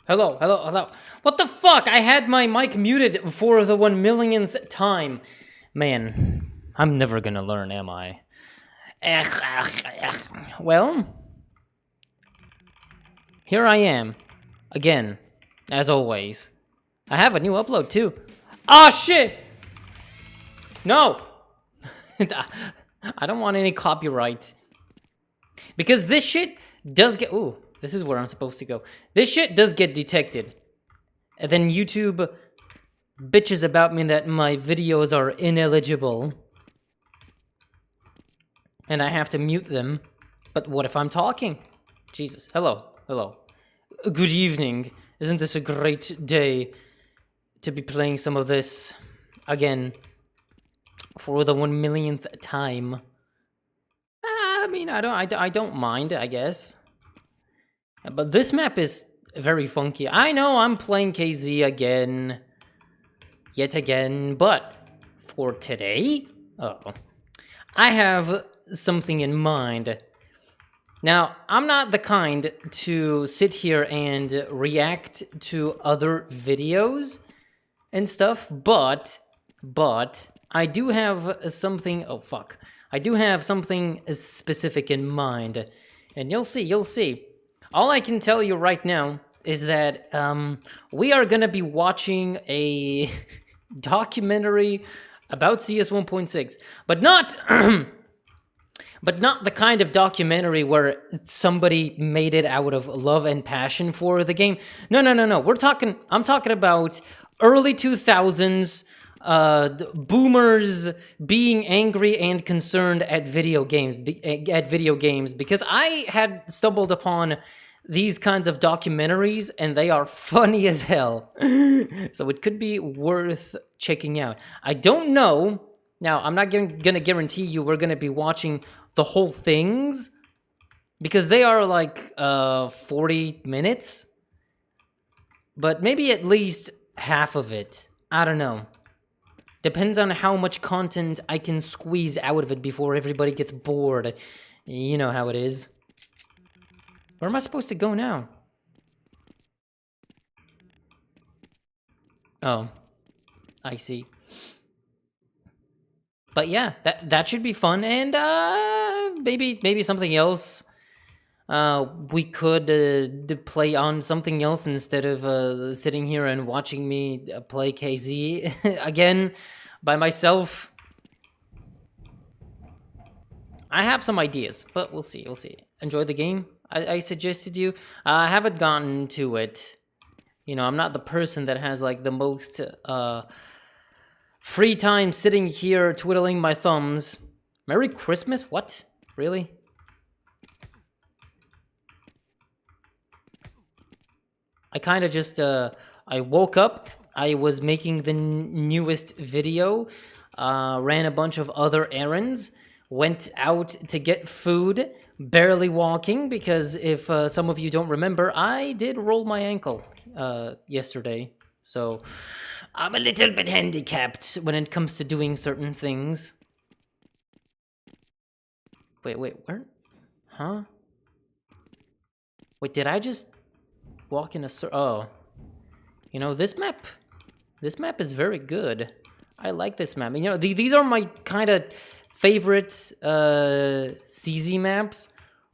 Hello, hello, hello. What the fuck? I had my mic muted for the 1 millionth time. Man, I'm never gonna learn, am I? Well, here I am. Again, as always. I have a new upload, too. Ah, shit! No! I don't want any copyright. Because this shit does get... Ooh, this is where I'm supposed to go. This shit does get detected. And then YouTube bitches about me that my videos are ineligible. And I have to mute them. But what if I'm talking? Jesus. Hello. Hello. Good evening. Isn't this a great day to be playing some of this again for the 1 millionth time? I mean, I don't mind, I guess. But this map is very funky. I know I'm playing KZ again. Yet again. But for today, I have something in mind. Now, I'm not the kind to sit here and react to other videos and stuff, but I do have something... Oh, fuck. I do have something specific in mind. And you'll see. All I can tell you right now is that we are going to be watching a documentary about CS 1.6, but not but not the kind of documentary where somebody made it out of love and passion for the game. No. I'm talking about early 2000s boomers being angry and concerned at video games because I had stumbled upon these kinds of documentaries and they are funny as hell. So it could be worth checking out. I don't know. Now, I'm not gonna guarantee you we're gonna be watching the whole things because they are like 40 minutes, but maybe at least half of it. I don't know. Depends on how much content I can squeeze out of it before everybody gets bored. You know how it is. Where am I supposed to go now? Oh, I see. But yeah, that should be fun, and maybe something else. We could play on something else instead of sitting here and watching me play KZ again by myself. I have some ideas, but we'll see. Enjoy the game. I suggested you. I haven't gotten to it. You know, I'm not the person that has like the most free time sitting here twiddling my thumbs. Merry Christmas? What? Really? I kind of just, I woke up, I was making the newest video, ran a bunch of other errands, went out to get food, barely walking, because if some of you don't remember, I did roll my ankle yesterday. So I'm a little bit handicapped when it comes to doing certain things. Wait, where? Huh? Wait, did I just walk in a circle? Oh. You know, this map is very good. I like this map. You know, these are my kind of favorite CZ maps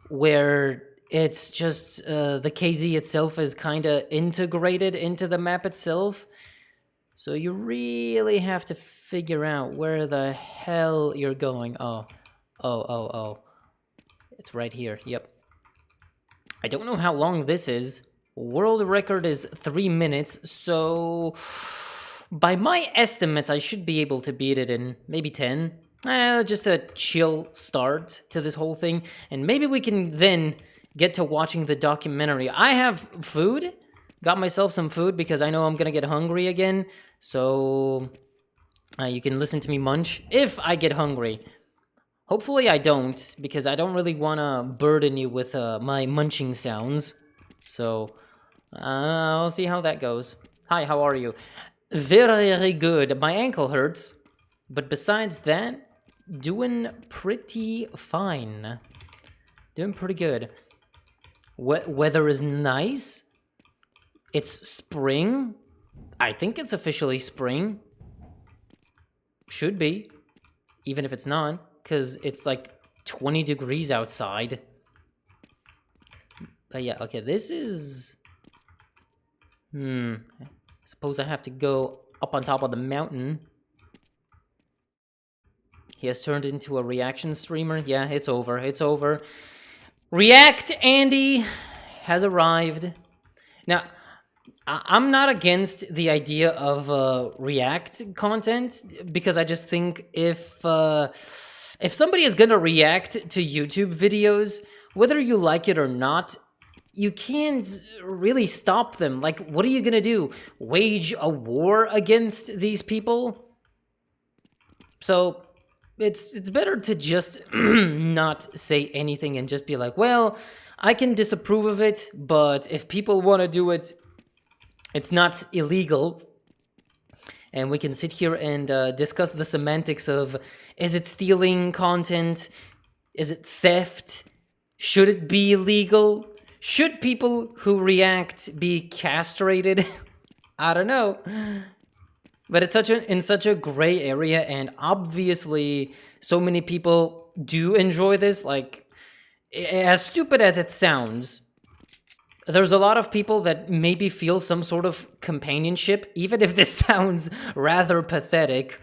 where it's just the KZ itself is kind of integrated into the map itself. So you really have to figure out where the hell you're going. Oh. It's right here. Yep. I don't know how long this is. World record is 3 minutes, so by my estimates, I should be able to beat it in maybe 10. Just a chill start to this whole thing, and maybe we can then get to watching the documentary. I have food, got myself some food because I know I'm gonna get hungry again, so you can listen to me munch if I get hungry. Hopefully I don't, because I don't really want to burden you with my munching sounds. So, I'll see how that goes. Hi, how are you? Very good. My ankle hurts, but besides that, doing pretty fine. Doing pretty good. Weather is nice. It's spring. I think it's officially spring. Should be, even if it's not, because it's like 20 degrees outside. But yeah, okay, this is... I suppose I have to go up on top of the mountain. He has turned into a reaction streamer. Yeah, it's over. It's over. React Andy has arrived. Now, I'm not against the idea of React content, because I just think if somebody is gonna react to YouTube videos, whether you like it or not, you can't really stop them. Like, what are you gonna do? Wage a war against these people? So it's better to just not say anything and just be like, well, I can disapprove of it, but if people want to do it, it's not illegal. And we can sit here and discuss the semantics of, is it stealing content? Is it theft? Should it be illegal? Should people who react be castrated? I don't know. But it's in such a gray area, and obviously so many people do enjoy this. Like, as stupid as it sounds, there's a lot of people that maybe feel some sort of companionship, even if this sounds rather pathetic.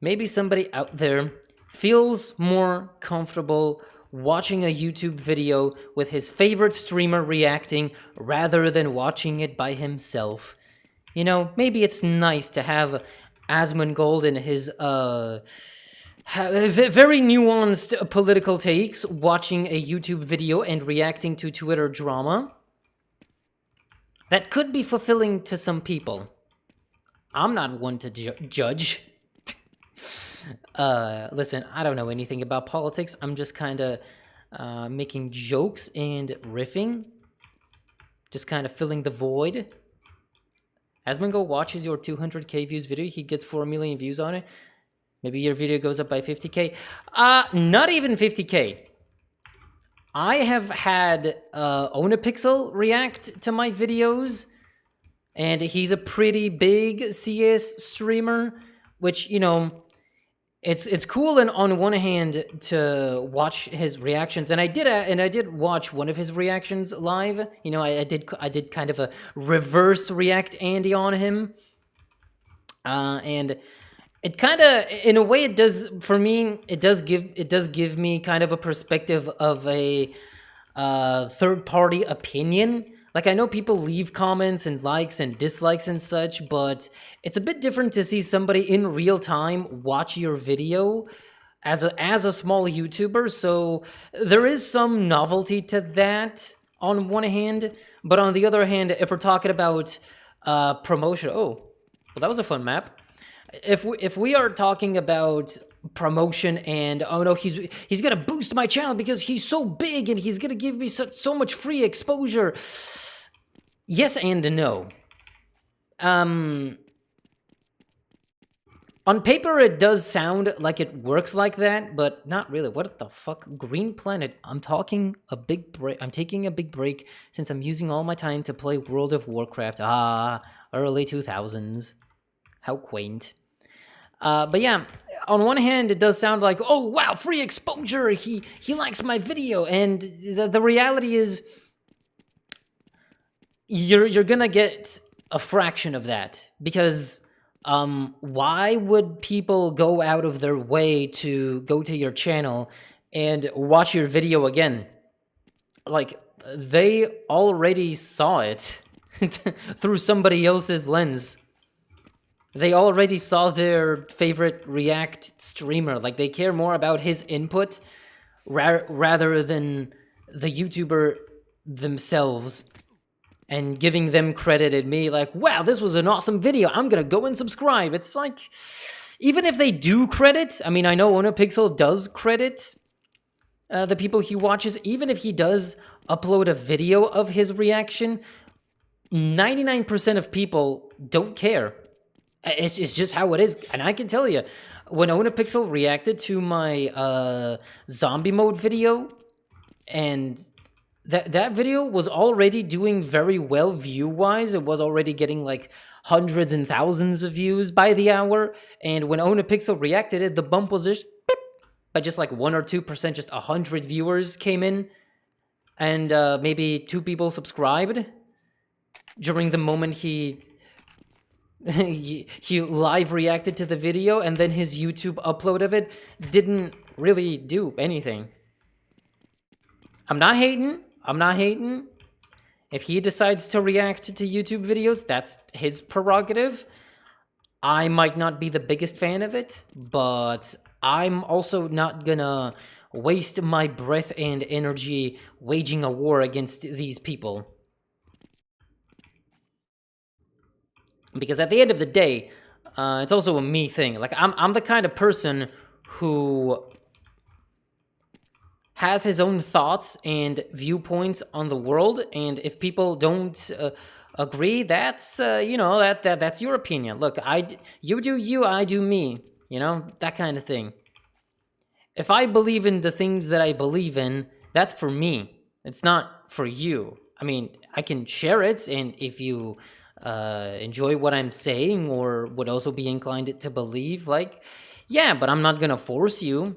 Maybe somebody out there feels more comfortable watching a YouTube video with his favorite streamer reacting rather than watching it by himself. You know, maybe it's nice to have Asmongold and his very nuanced political takes watching a YouTube video and reacting to Twitter drama. That could be fulfilling to some people. I'm not one to judge. Listen, I don't know anything about politics. I'm just kind of making jokes and riffing. Just kind of filling the void. Asmongo watches your 200k views video, he gets 4 million views on it. Maybe your video goes up by 50k. Not even 50k. I have had Onapixel react to my videos, and he's a pretty big CS streamer, which, you know, it's cool. And on one hand, to watch his reactions, and I did watch one of his reactions live. You know, I did kind of a reverse React Andy on him, and it kind of, in a way, it does for me. It does give me kind of a perspective of a third party opinion. Like, I know people leave comments and likes and dislikes and such, but it's a bit different to see somebody in real time watch your video as a small YouTuber. So there is some novelty to that on one hand, but on the other hand, if we're talking about promotion, well, that was a fun map. If we are talking about promotion and, oh no, he's gonna boost my channel because he's so big and he's gonna give me so much free exposure. Yes and no. On paper, it does sound like it works like that, but not really. What the fuck? Green Planet. I'm taking a big break since I'm using all my time to play World of Warcraft. Early 2000s. How quaint. But yeah, on one hand, it does sound like, oh wow, free exposure. He likes my video, and the reality is, you're gonna get a fraction of that, because why would people go out of their way to go to your channel and watch your video again? Like, they already saw it through somebody else's lens. They already saw their favorite React streamer. Like, they care more about his input rather than the YouTuber themselves, and giving them credit and me like, wow, this was an awesome video, I'm gonna go and subscribe. It's like, even if they do credit, I mean, I know Onapixel does credit the people he watches. Even if he does upload a video of his reaction, 99% of people don't care. It's just how it is. And I can tell you, when Onapixel reacted to my zombie mode video, and that video was already doing very well view-wise. It was already getting like hundreds and thousands of views by the hour. And when Onapixel reacted it, the bump was just beep, by just like 1 or 2%, just 100 viewers came in, and maybe 2 people subscribed during the moment he live reacted to the video, and then his YouTube upload of it didn't really do anything. I'm not hating. If he decides to react to YouTube videos, that's his prerogative. I might not be the biggest fan of it, but I'm also not gonna waste my breath and energy waging a war against these people. Because at the end of the day, it's also a me thing. Like, I'm the kind of person who has his own thoughts and viewpoints on the world, and if people don't agree, that's that's your opinion. Look, you do you, I do me. That kind of thing. If I believe in the things that I believe in, that's for me. It's not for you. I mean, I can share it, and if you enjoy what I'm saying or would also be inclined to believe, like, yeah, but I'm not gonna force you.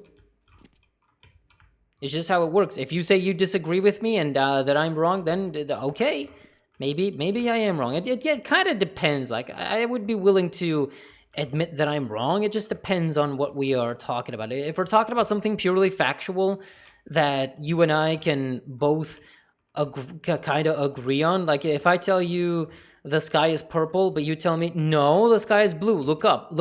It's just how it works. If you say you disagree with me and that I'm wrong, then okay, maybe I am wrong. It kind of depends. Like, I would be willing to admit that I'm wrong. It just depends on what we are talking about. If we're talking about something purely factual that you and I can both kind of agree on, like if I tell you the sky is purple, but you tell me, no, the sky is blue, look up.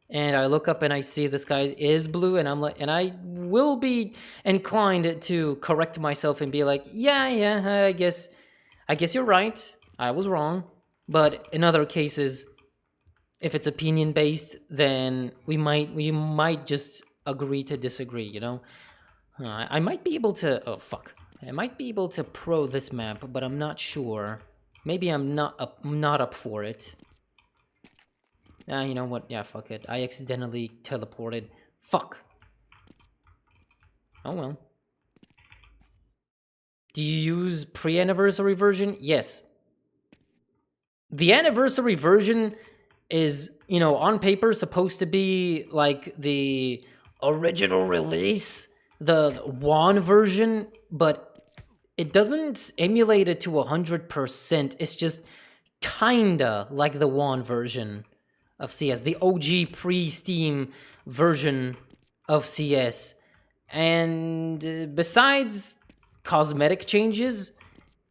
And I look up and I see the sky is blue, and I'm like, and I will be inclined to correct myself and be like, yeah, I guess you're right. I was wrong. But in other cases, if it's opinion based, then we might just agree to disagree. I might be able to. Oh fuck! I might be able to pro this map, but I'm not sure. Maybe I'm not up for it. You know what? Yeah, fuck it. I accidentally teleported. Fuck. Oh well. Do you use pre-anniversary version? Yes. The anniversary version is, on paper supposed to be like the original release, the WAN version, but it doesn't emulate it to 100%. It's just kinda like the WAN version of CS, the OG pre-Steam version of CS. And besides cosmetic changes,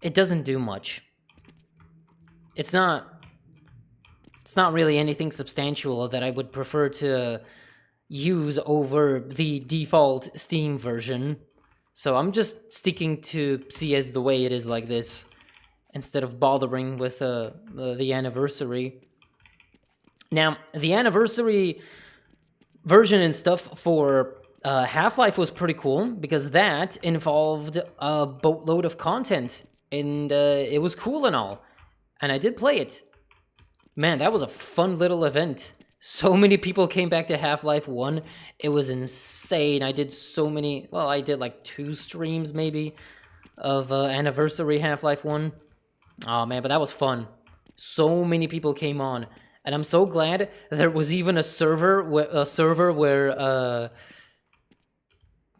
it doesn't do much. It's not really anything substantial that I would prefer to use over the default Steam version. So I'm just sticking to CS the way it is like this, instead of bothering with the anniversary. Now, the anniversary version and stuff for Half-Life was pretty cool, because that involved a boatload of content, and it was cool and all. And I did play it. Man, that was a fun little event. So many people came back to Half-Life 1. It was insane. I did so many... Well, I did like 2 streams, maybe, of anniversary Half-Life 1. Oh, man, but that was fun. So many people came on. And I'm so glad there was even a server where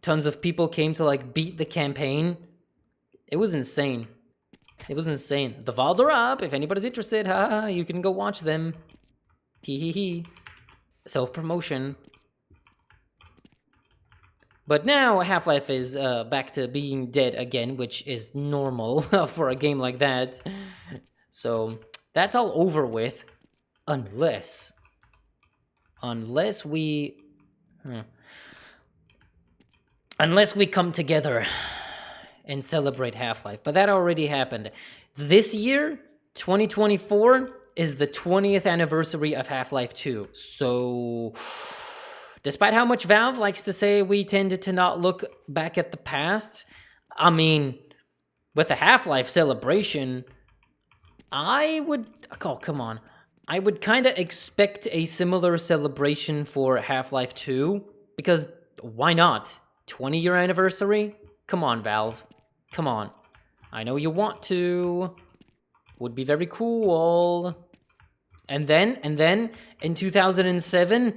tons of people came to like beat the campaign. It was insane. It was insane. The VODs are up. If anybody's interested, you can go watch them. Hee. Self-promotion. But now Half-Life is back to being dead again, which is normal for a game like that. So that's all over with. Unless we come together and celebrate Half-Life. But that already happened. This year, 2024, is the 20th anniversary of Half-Life 2. So, despite how much Valve likes to say we tend to not look back at the past, I mean, with the Half-Life celebration, I would kind of expect a similar celebration for Half-Life 2, because why not? 20-year anniversary? Come on, Valve. Come on. I know you want to. Would be very cool. And then, in 2007,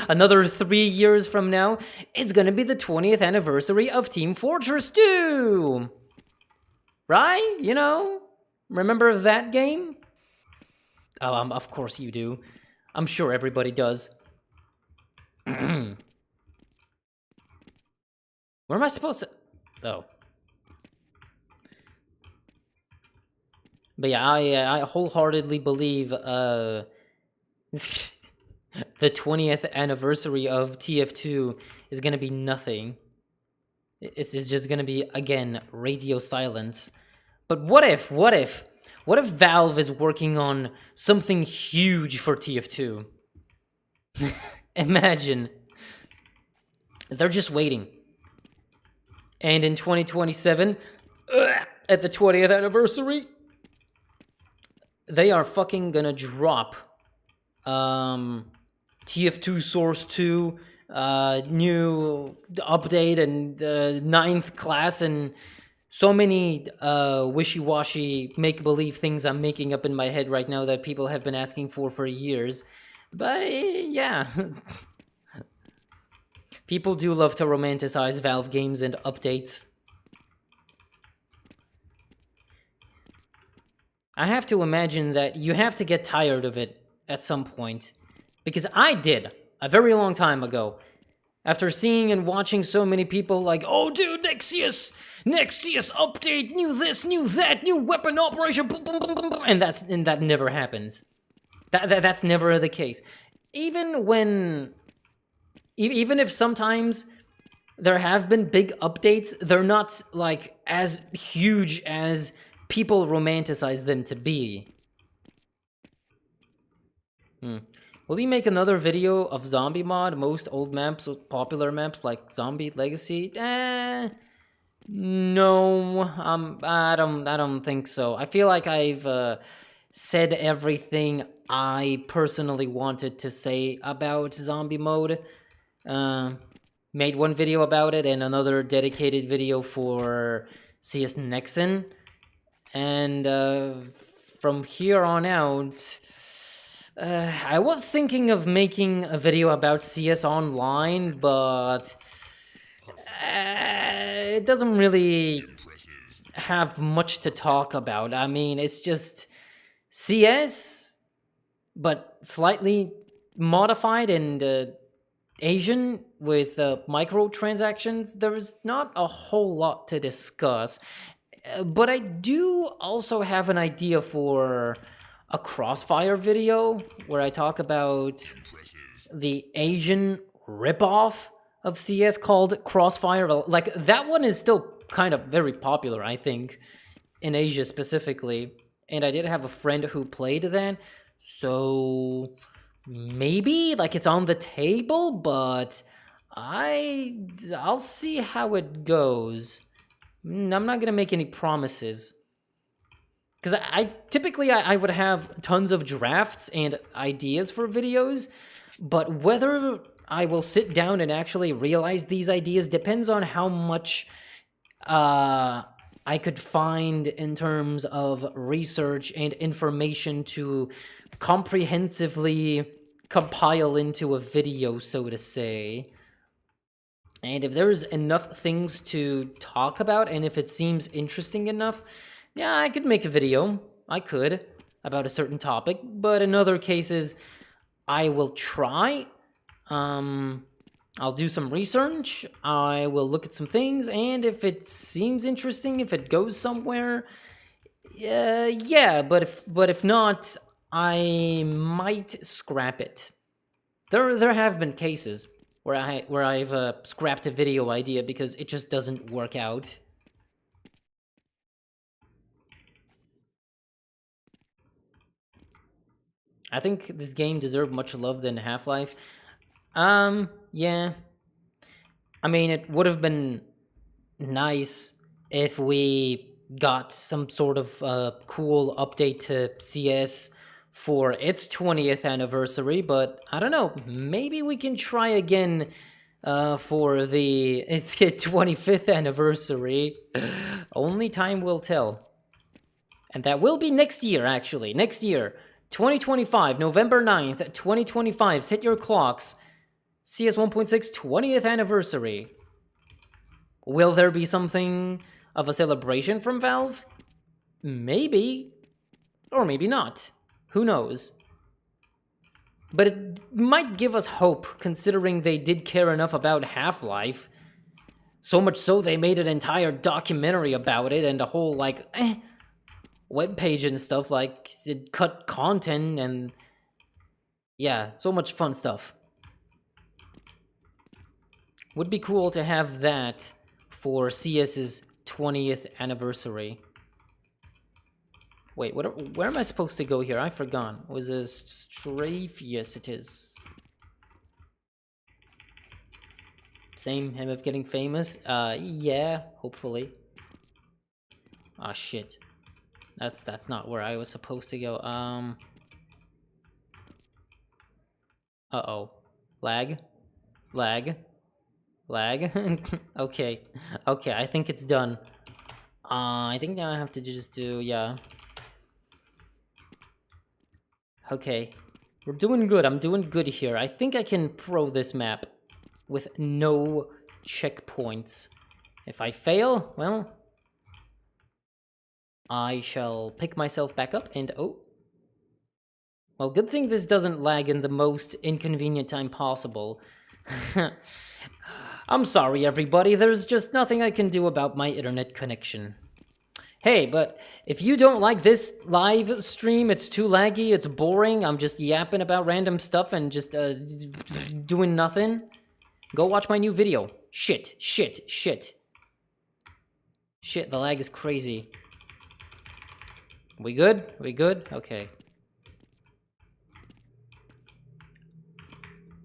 another 3 years from now, it's gonna be the 20th anniversary of Team Fortress 2! Right? You know? Remember that game? Oh, of course you do. I'm sure everybody does. Where am I supposed to... Oh. But yeah, I wholeheartedly believe the 20th anniversary of TF2 is gonna be nothing. It's just gonna be, again, radio silence. But what if Valve is working on something huge for TF2? Imagine. They're just waiting. And in 2027, at the 20th anniversary, they are fucking gonna drop TF2 Source 2, new update, and 9th class, and so many wishy-washy make-believe things I'm making up in my head right now that people have been asking for years. But yeah. People do love to romanticize Valve games and updates. I have to imagine that you have to get tired of it at some point. Because I did, a very long time ago. After seeing and watching so many people like, oh dude, Nexius update, new this, new that, new weapon operation, boom, boom, boom, boom, boom, and that never happens. That's never the case. Even if sometimes there have been big updates, they're not like as huge as people romanticize them to be. Will you make another video of zombie mod? Most old maps, popular maps like Zombie Legacy? No, I don't think so. I feel like I've said everything I personally wanted to say about zombie mode. Made one video about it and another dedicated video for CS Nexon. And from here on out, I was thinking of making a video about CS Online, but it doesn't really have much to talk about. I mean, it's just CS, but slightly modified and Asian with microtransactions. There's not a whole lot to discuss. But I do also have an idea for a Crossfire video where I talk about the Asian ripoff of CS called Crossfire. Like, that one is still kind of very popular, I think, in Asia specifically. And I did have a friend who played that, so maybe, like, it's on the table, but I'll see how it goes. I'm not gonna make any promises. Because I typically would have tons of drafts and ideas for videos, but whether I will sit down and actually realize these ideas depends on how much I could find in terms of research and information to comprehensively compile into a video, so to say. And if there's enough things to talk about, and if it seems interesting enough, yeah, I could make a video. I could, about a certain topic. But in other cases, I will try. I'll do some research. I will look at some things, and if it seems interesting, if it goes somewhere, yeah. But if not, I might scrap it. There have been cases where I've scrapped a video idea because it just doesn't work out. I think this game deserved much love than Half-Life. Yeah. I mean, it would have been nice if we got some sort of cool update to CS for its 20th anniversary, but I don't know, maybe we can try again for the 25th anniversary. Only time will tell. And that will be next year, actually. Next year, 2025, November 9th, 2025. Set your clocks. CS 1.6 20th anniversary. Will there be something of a celebration from Valve? Maybe. Or maybe not. Who knows? But it might give us hope, considering they did care enough about Half-Life. So much so they made an entire documentary about it and a whole, like, webpage and stuff, like, it cut content and... yeah, so much fun stuff. Would be cool to have that for CS's 20th anniversary. Wait, where am I supposed to go here? I forgot. Was this Strafe? Yes, it is. Same him of getting famous? Yeah, hopefully. Ah, shit. That's not where I was supposed to go. Uh-oh. Lag? Lag? Lag? Okay. Okay, I think it's done. I think now I have to just do, yeah. Okay. We're doing good. I'm doing good here. I think I can pro this map with no checkpoints. If I fail, well, I shall pick myself back up and, oh. Well, good thing this doesn't lag in the most inconvenient time possible. I'm sorry, everybody. There's just nothing I can do about my internet connection. Hey, but if you don't like this live stream, it's too laggy, it's boring, I'm just yapping about random stuff and just doing nothing, go watch my new video. Shit, shit, shit. Shit, the lag is crazy. We good? We good? Okay.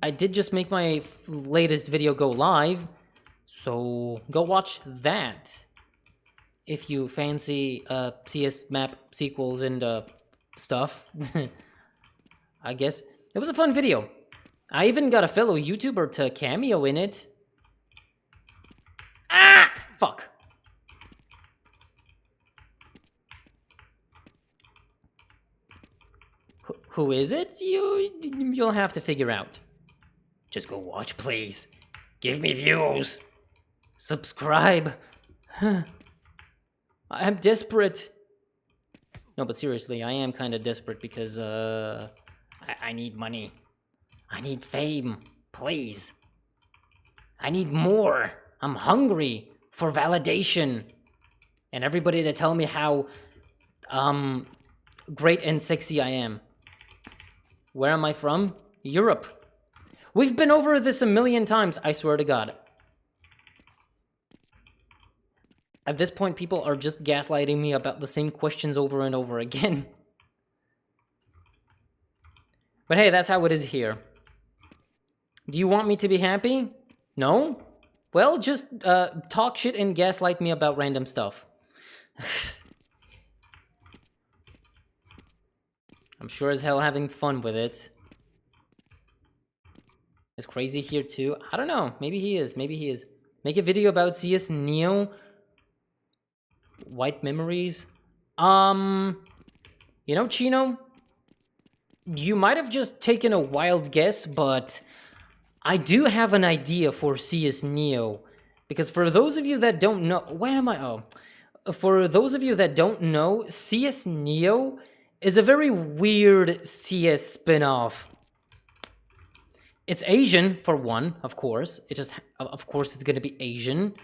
I did just make my latest video go live, so go watch that. If you fancy CS map sequels and stuff. I guess. It was a fun video. I even got a fellow YouTuber to cameo in it. Ah! Fuck. Who is it? You'll have to figure out. Just go watch, please. Give me views. Subscribe. I'm desperate. No, but seriously, I am kind of desperate because, I need money. I need fame. Please. I need more. I'm hungry for validation. And everybody to tell me how, great and sexy I am. Where am I from? Europe. We've been over this a million times, I swear to God. At this point, people are just gaslighting me about the same questions over and over again. But hey, that's how it is here. Do you want me to be happy? No? Well, just talk shit and gaslight me about random stuff. I'm sure as hell having fun with it. Is Crazy here too? I don't know. Maybe he is. Maybe he is. Make a video about CS Neo. White memories. You know, Chino, you might have just taken a wild guess, but I do have an idea for CS Neo. Because for those of you that don't know, where am I? Oh, for those of you that don't know, CS Neo is a very weird CS spin-off. It's Asian, for one, of course. Of course, it's gonna be Asian.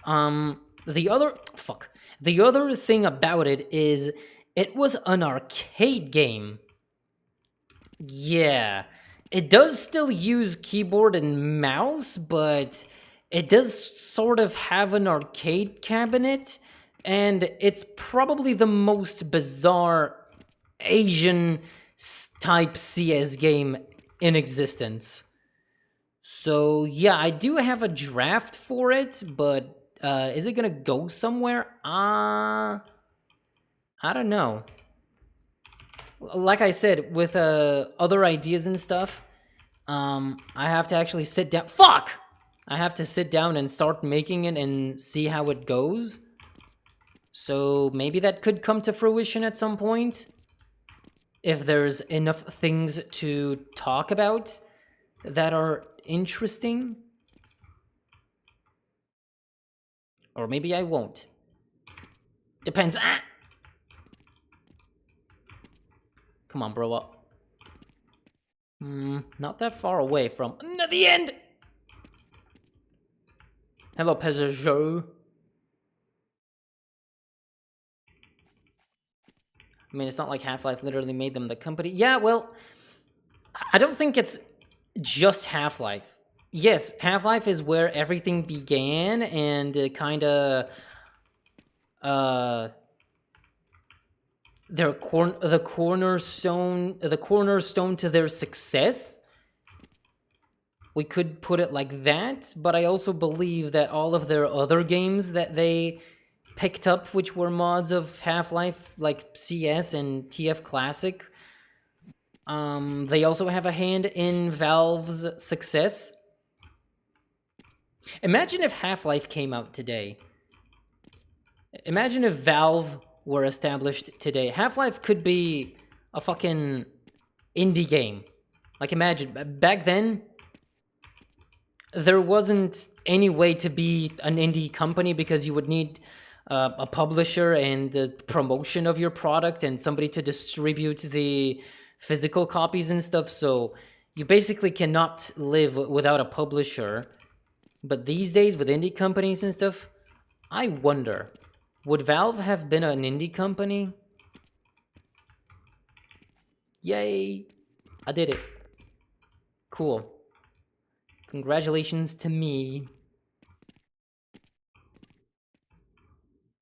The other thing about it is it was an arcade game. Yeah. It does still use keyboard and mouse, but it does sort of have an arcade cabinet, and it's probably the most bizarre Asian-type CS game in existence. So, yeah, I do have a draft for it, but is it gonna go somewhere? I don't know. Like I said, with other ideas and stuff, I have to actually sit down. Fuck! I have to sit down and start making it and see how it goes. So maybe that could come to fruition at some point. If there's enough things to talk about that are interesting. Or maybe I won't. Depends. Ah! Come on, bro up. Not that far away from the end. Hello, Peugeot. I mean, it's not like Half-Life literally made them the company. Yeah, well, I don't think it's just Half-Life. Yes, Half-Life is where everything began, and kind of the cornerstone to their success. We could put it like that, but I also believe that all of their other games that they picked up, which were mods of Half-Life, like CS and TF Classic, they also have a hand in Valve's success. Imagine if Half-Life came out today. Imagine if Valve were established today. Half-Life could be a fucking indie game. Like, imagine, back then, there wasn't any way to be an indie company because you would need a publisher and the promotion of your product and somebody to distribute the physical copies and stuff. So you basically cannot live without a publisher. But these days with indie companies and stuff, I wonder, would Valve have been an indie company? Yay! I did it. Cool. Congratulations to me.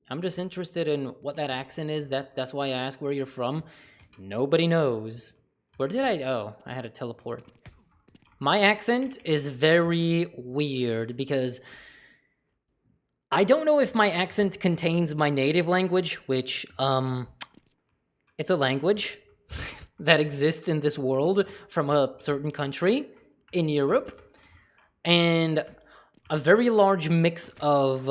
I'm just interested in what that accent is. That's why I ask where you're from. Nobody knows. Where did I... Oh, I had to teleport. My accent is very weird because I don't know if my accent contains my native language, which, it's a language that exists in this world from a certain country in Europe, and a very large mix of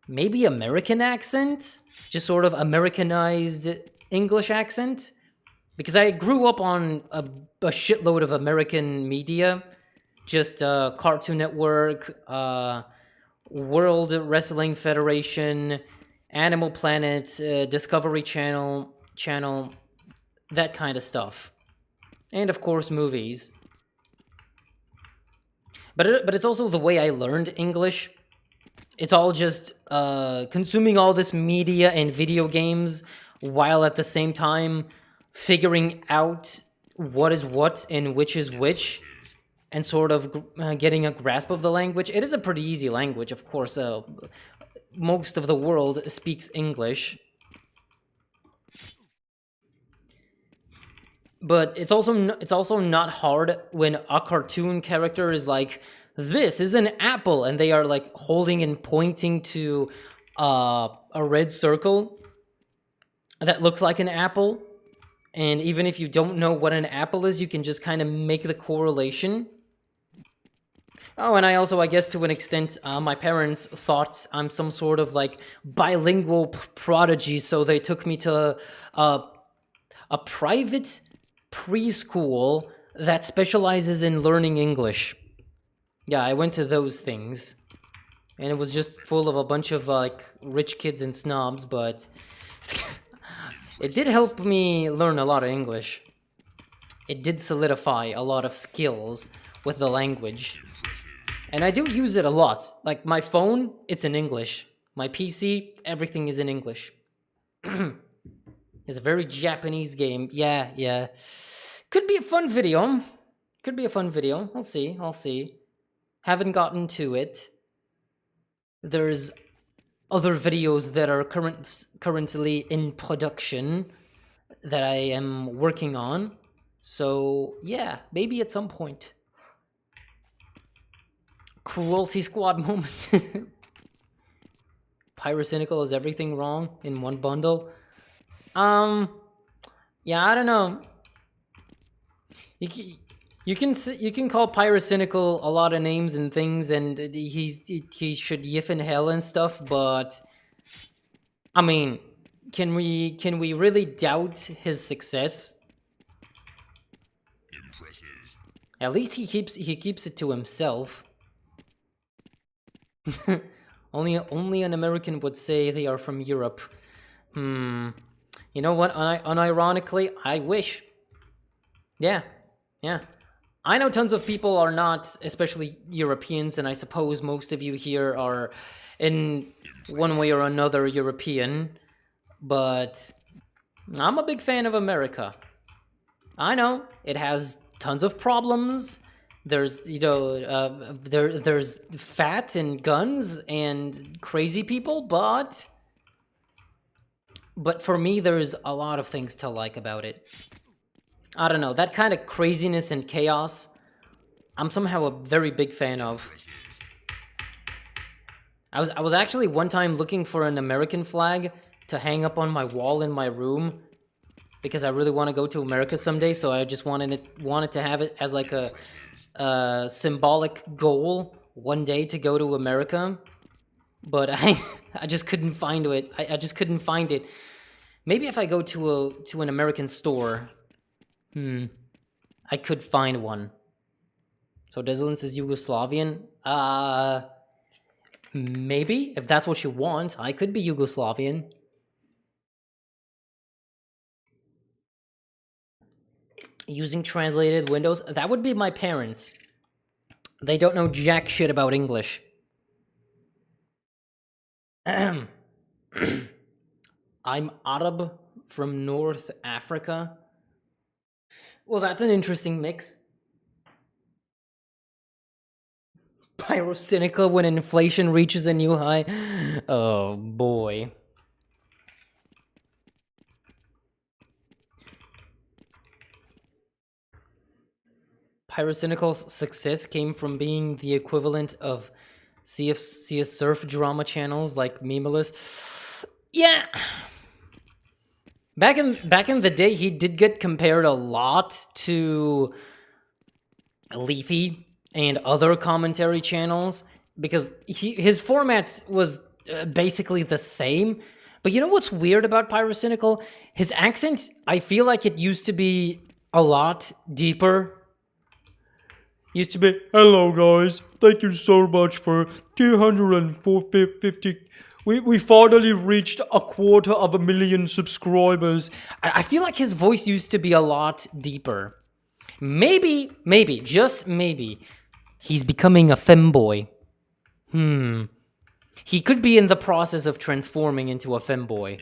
maybe American accent, just sort of Americanized English accent, because I grew up on a shitload of American media, just Cartoon Network, World Wrestling Federation, Animal Planet, Discovery Channel, that kind of stuff, and of course movies. But it's also the way I learned English. It's all just consuming all this media and video games while at the same time figuring out what is what and which is which, and sort of getting a grasp of the language. It is a pretty easy language, of course. Most of the world speaks English. But it's also not hard when a cartoon character is like, this is an apple, and they are like holding and pointing to a red circle that looks like an apple. And even if you don't know what an apple is, you can just kind of make the correlation. Oh, and I also, I guess to an extent, my parents thought I'm some sort of like bilingual prodigy, so they took me to a private preschool that specializes in learning English. Yeah, I went to those things, and it was just full of a bunch of like rich kids and snobs, but it did help me learn a lot of English. It did solidify a lot of skills with the language, and I do use it a lot. Like my phone, it's in English. My PC, everything is in English. It's a very Japanese game. Yeah. Could be a fun video. I'll see. Haven't gotten to it. There's other videos that are currently in production that I am working on. So, yeah, maybe at some point. Cruelty Squad moment. Pyrocynical is everything wrong in one bundle. Yeah, I don't know. You can call Pyrocynical a lot of names and things, and he should yiff in hell and stuff. But I mean, can we really doubt his success? Impressive. At least he keeps it to himself. Only an American would say they are from Europe. You know what? Unironically, I wish. Yeah. I know tons of people are not, especially Europeans, and I suppose most of you here are in one way or another European, but I'm a big fan of America. I know it has tons of problems. There's, there's fat and guns and crazy people, but for me, there's a lot of things to like about it. I don't know, that kind of craziness and chaos, I'm somehow a very big fan of. I was actually one time looking for an American flag to hang up on my wall in my room because I really want to go to America someday, so I just wanted to have it as like a symbolic goal one day to go to America. But I just couldn't find it. I just couldn't find it. Maybe if I go to an American store, I could find one. So Desolence is Yugoslavian? Maybe. If that's what you want, I could be Yugoslavian. Using translated windows? That would be my parents. They don't know jack shit about English. I'm Arab from North Africa. Well, that's an interesting mix. Pyrocynical when inflation reaches a new high. Oh boy. Pyrocynical's success came from being the equivalent of CS surf drama channels like Memeless. Yeah. Back in the day, he did get compared a lot to Leafy and other commentary channels because his format was basically the same. But you know what's weird about Pyrocynical? His accent, I feel like it used to be a lot deeper. Used to be, hello guys, thank you so much for 250. We finally reached 250,000 subscribers. I feel like his voice used to be a lot deeper. Maybe, just maybe, he's becoming a femboy. He could be in the process of transforming into a femboy.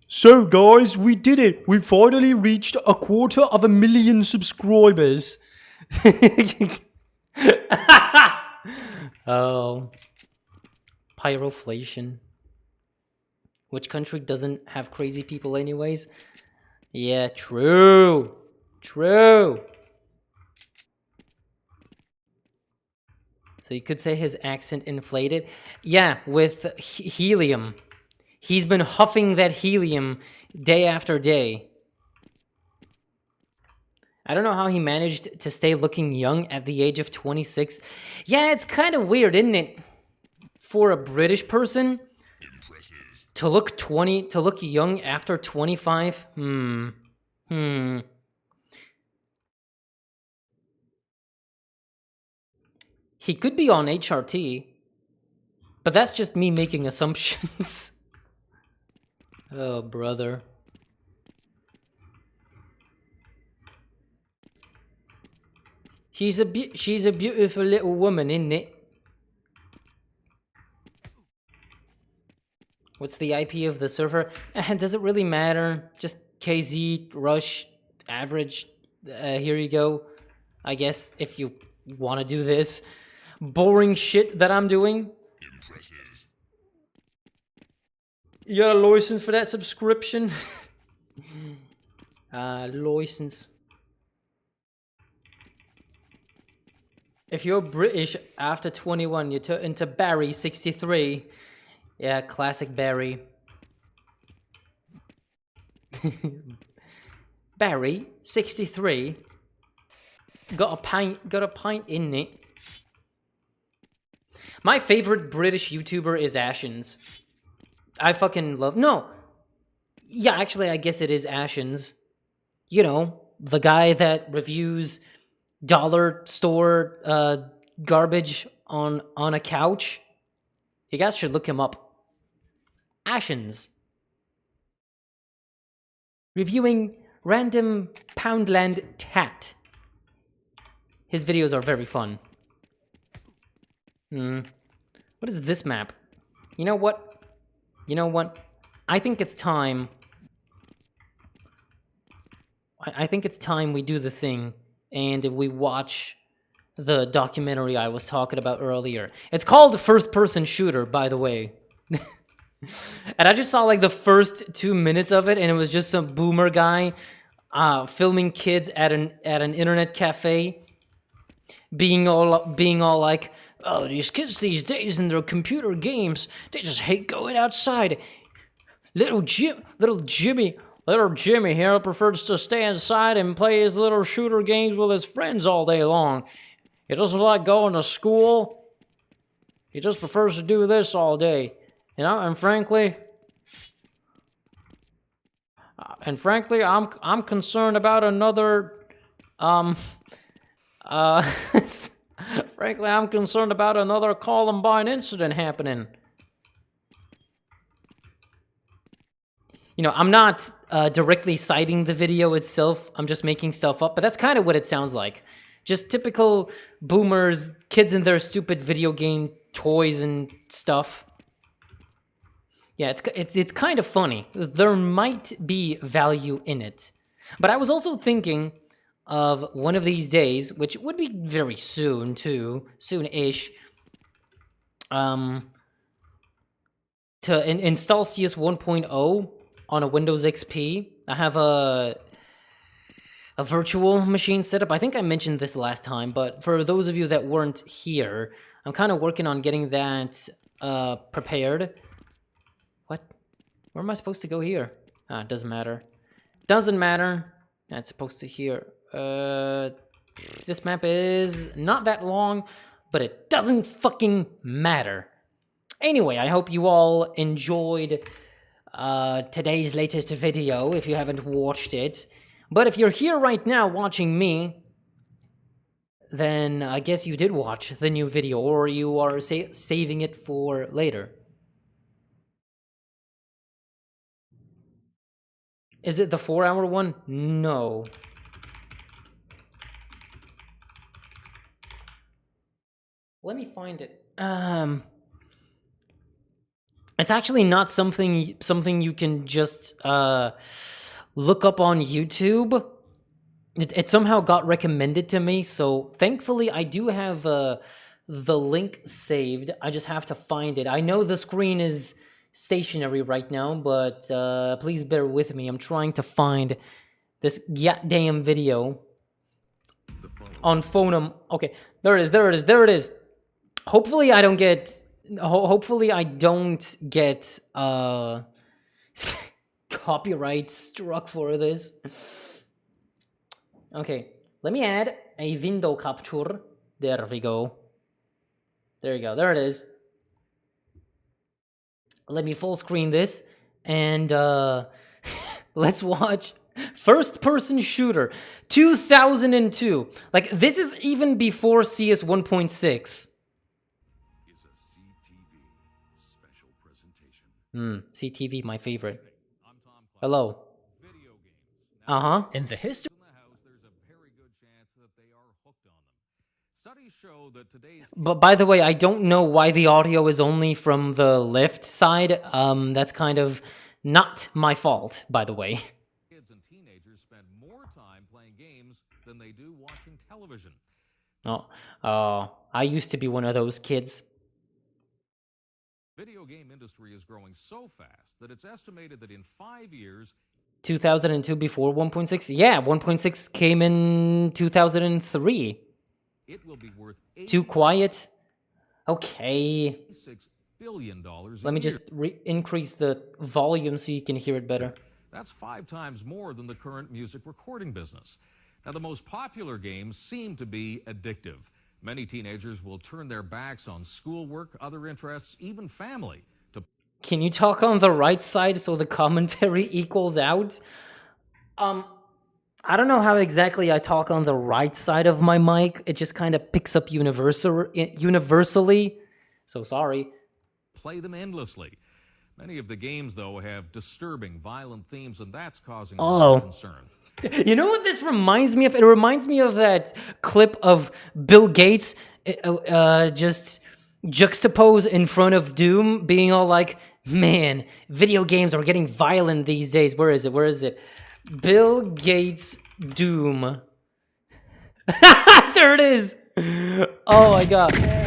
So guys, we did it. We finally reached 250,000 subscribers. Oh. Pyroflation. Which country doesn't have crazy people anyways? Yeah, true. So you could say his accent inflated. Yeah, with helium. He's been huffing that helium day after day. I don't know how he managed to stay looking young at the age of 26. Yeah, it's kind of weird, isn't it? For a British person to look young after 25. He could be on HRT, but that's just me making assumptions. Oh, brother. She's a beautiful little woman, isn't it? What's the IP of the server? Does it really matter? Just KZ, Rush, average. Here you go. I guess if you want to do this boring shit that I'm doing. Impressive. You got a license for that subscription? License. If you're British after 21, you turn into Barry 63. Yeah, classic Barry. Barry, 63. Got a pint in it. My favorite British YouTuber is Ashens. I fucking love... No! Yeah, actually, I guess it is Ashens. You know, the guy that reviews dollar store garbage on a couch. You guys should look him up. Ashens. Reviewing random Poundland tat. His videos are very fun. What is this map? You know what? You know what? I think it's time. I think it's time we do the thing and we watch the documentary I was talking about earlier. It's called First Person Shooter, by the way. And I just saw like the first 2 minutes of it, and it was just some boomer guy filming kids at an internet cafe, being all like, "Oh, these kids these days in their computer games, they just hate going outside. Little Jimmy here prefers to stay inside and play his little shooter games with his friends all day long. He doesn't like going to school. He just prefers to do this all day. You know, and frankly, I'm concerned about another, frankly, I'm concerned about another Columbine incident happening." You know, I'm not directly citing the video itself. I'm just making stuff up, but that's kind of what it sounds like. Just typical boomers, kids and their stupid video game toys and stuff. Yeah, it's kind of funny. There might be value in it. But I was also thinking of one of these days, which would be very soon too, soon-ish, to install CS 1.0 on a Windows XP. I have a virtual machine setup. I think I mentioned this last time, but for those of you that weren't here, I'm kind of working on getting that prepared. What? Where am I supposed to go here? Ah, it doesn't matter. Doesn't matter. That's supposed to here. This map is not that long, but it doesn't fucking matter. Anyway, I hope you all enjoyed today's latest video, if you haven't watched it. But if you're here right now watching me, then I guess you did watch the new video, or you are saving it for later. Is it the 4-hour one? No. Let me find it. It's actually not something you can just look up on YouTube. It somehow got recommended to me, so thankfully I do have the link saved. I just have to find it. I know the screen is stationary right now, but please bear with me. I'm trying to find this goddamn video on Phonum. Okay, there it is. Hopefully I don't get copyright struck for this. Okay, let me add a window capture. There we go. There you go. There it is. Let me full screen this, and let's watch First Person Shooter 2002. Like, this is even before CS 1.6. CTV, my favorite. Hello. Uh-huh. In the history But by the way, I don't know why the audio is only from the left side. That's kind of not my fault, by the way. Kids and teenagers spend more time playing games than they do watching television. I used to be one of those kids. Video game industry is growing so fast that it's estimated that in 5 years 2002 before 1.6? Yeah, 1.6 came in 2003. It will be worth Too quiet? Okay. $86 billion. Let me just increase the volume so you can hear it better. That's 5 times more than the current music recording business. Now, the most popular games seem to be addictive. Many teenagers will turn their backs on schoolwork, other interests, even family to. Can you talk on the right side so the commentary equals out? I don't know how exactly I talk on the right side of my mic. It just kind of picks up universally. So sorry. Play them endlessly. Many of the games, though, have disturbing, violent themes, and that's causing concern. You know what this reminds me of? It reminds me of that clip of Bill Gates just juxtaposed in front of Doom, being all like, man, video games are getting violent these days. Where is it? Bill Gates Doom. There it is. Oh my god.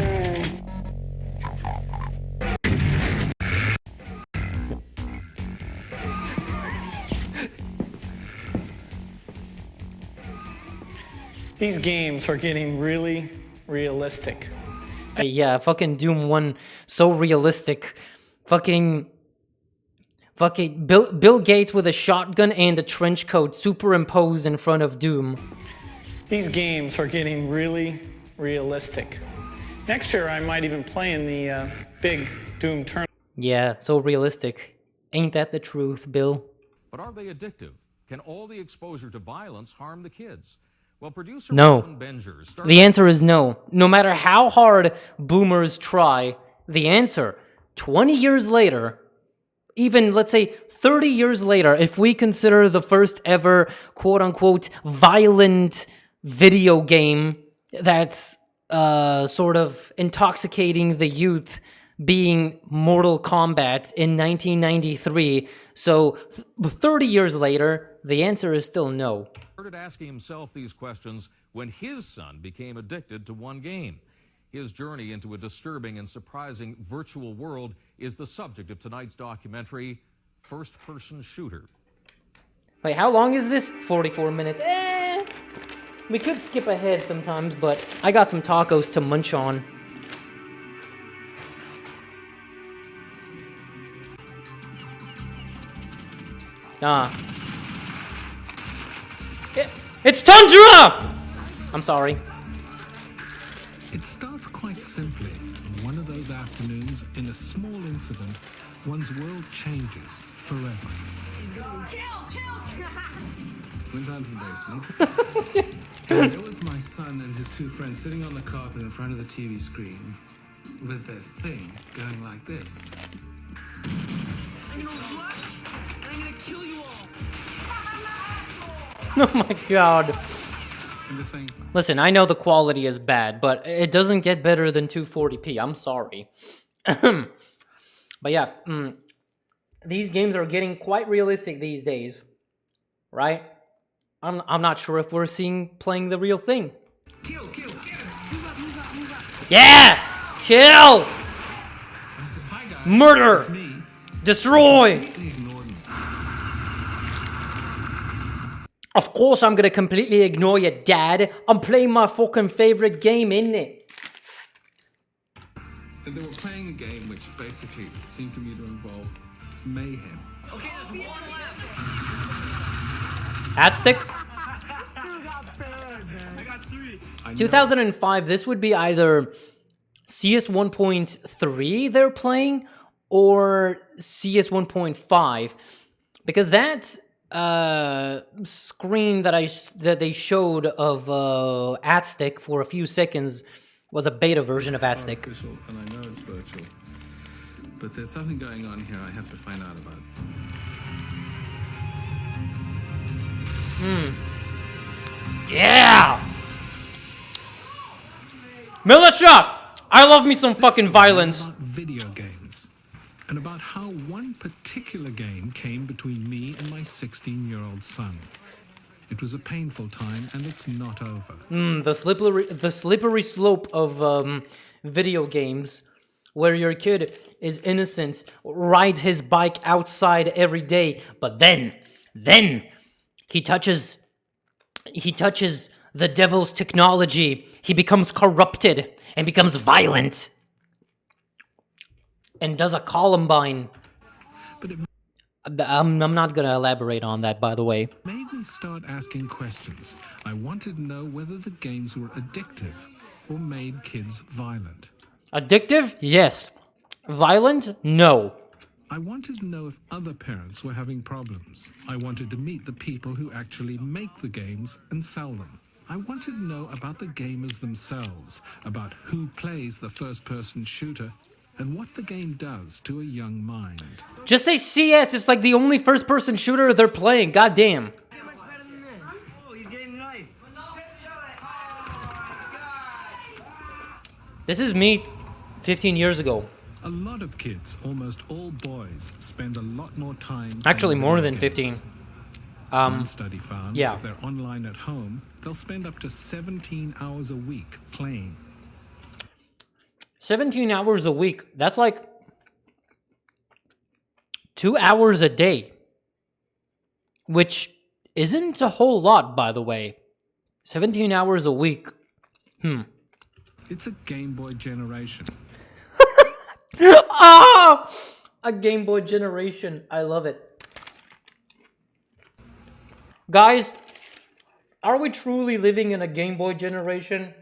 These games are getting really realistic. Yeah, fucking Doom 1, so realistic. Fucking Bill Gates with a shotgun and a trench coat superimposed in front of Doom. These games are getting really realistic. Next year, I might even play in the big Doom tournament. Yeah, so realistic. Ain't that the truth, Bill? But are they addictive? Can all the exposure to violence harm the kids? Well, producer No. Robin Benger The answer is no. No matter how hard boomers try, the answer, 20 years later, even, let's say, 30 years later, if we consider the first ever quote-unquote violent video game that's sort of intoxicating the youth being Mortal Kombat in 1993, so 30 years later, the answer is still no. Started asking himself these questions when his son became addicted to one game. His journey into a disturbing and surprising virtual world is the subject of tonight's documentary, First Person Shooter. Wait, how long is this? 44 minutes. We could skip ahead sometimes, but I got some tacos to munch on. It's Tundra! I'm sorry. It starts quite simply. One of those afternoons, in a small incident, one's world changes forever. Went down to the basement. And there was my son and his 2 friends sitting on the carpet in front of the TV screen with their thing going like this. I'm gonna rush and I'm gonna kill you all. Oh my god. And they're saying, Listen, I know the quality is bad, but it doesn't get better than 240p. I'm sorry. But yeah, these games are getting quite realistic these days, right? I'm not sure if we're playing the real thing. kill, get him, move up. Yeah! Kill! I said, hi guys. Murder! It's me. Destroy! Completely ignored me. Of course I'm gonna completely ignore you, Dad. I'm playing my fucking favorite game, innit? And they were playing a game which basically seemed to me to involve mayhem. Okay, there's one left. Hat stick? I got 3. I know 2005, this would be either CS 1.3 they're playing or CS 1.5, because that screen that they showed of AtStick for a few seconds was a beta version of it's AtStick. artificial, and I know it's virtual. But there's something going on here I have to find out about. Yeah! Militia! I love me some fucking violence. About video games, and about how one particular game came between me and my 16-year-old son. It was a painful time, and it's not over. The slippery slope of video games, where your kid is innocent, rides his bike outside every day, but then he touches the devil's technology. He becomes corrupted and becomes violent and does a Columbine. But it I'm not gonna elaborate on that, by the way. Made me start asking questions. I wanted to know whether the games were addictive or made kids violent. Addictive? Yes. Violent? No. I wanted to know if other parents were having problems. I wanted to meet the people who actually make the games and sell them. I wanted to know about the gamers themselves, about who plays the first-person shooter, and what the game does to a young mind. Just say CS. It's like the only first-person shooter they're playing. Goddamn. Get much better than this. Oh, he's getting knife. This is me 15 years ago. A lot of kids, almost all boys, spend a lot more time... Actually, on more video than games. 15. One study found yeah. if they're online at home, they'll spend up to 17 hours a week playing. 17 hours a week. That's like 2 hours a day. Which isn't a whole lot, by the way. 17 hours a week. It's a Game Boy generation. Ah! A Game Boy generation. I love it. Guys, are we truly living in a Game Boy generation?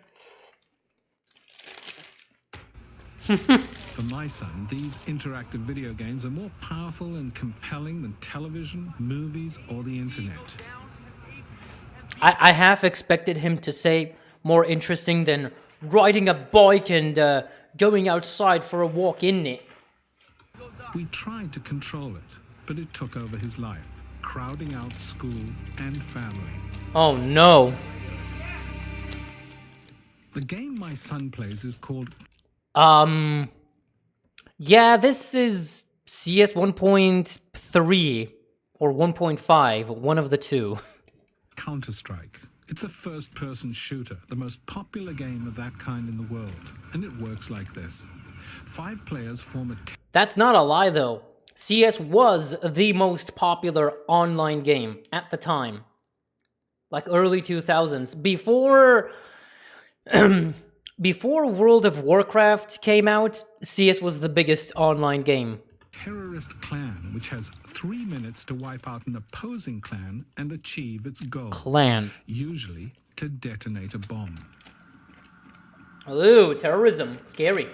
For my son, these interactive video games are more powerful and compelling than television, movies, or the internet. I half expected him to say more interesting than riding a bike and going outside for a walk in it. We tried to control it, but it took over his life, crowding out school and family. Oh no. The game my son plays is called... Yeah, this is CS 1.3 or 1.5, one of the two. Counter-Strike. It's a first-person shooter, the most popular game of that kind in the world, and it works like this. 5 players form a team. That's not a lie, though. CS was the most popular online game at the time. Like early 2000s. Before World of Warcraft came out, CS was the biggest online game. Terrorist clan, which has 3 minutes to wipe out an opposing clan and achieve its goal. Clan. Usually to detonate a bomb. Ooh, terrorism. Scary.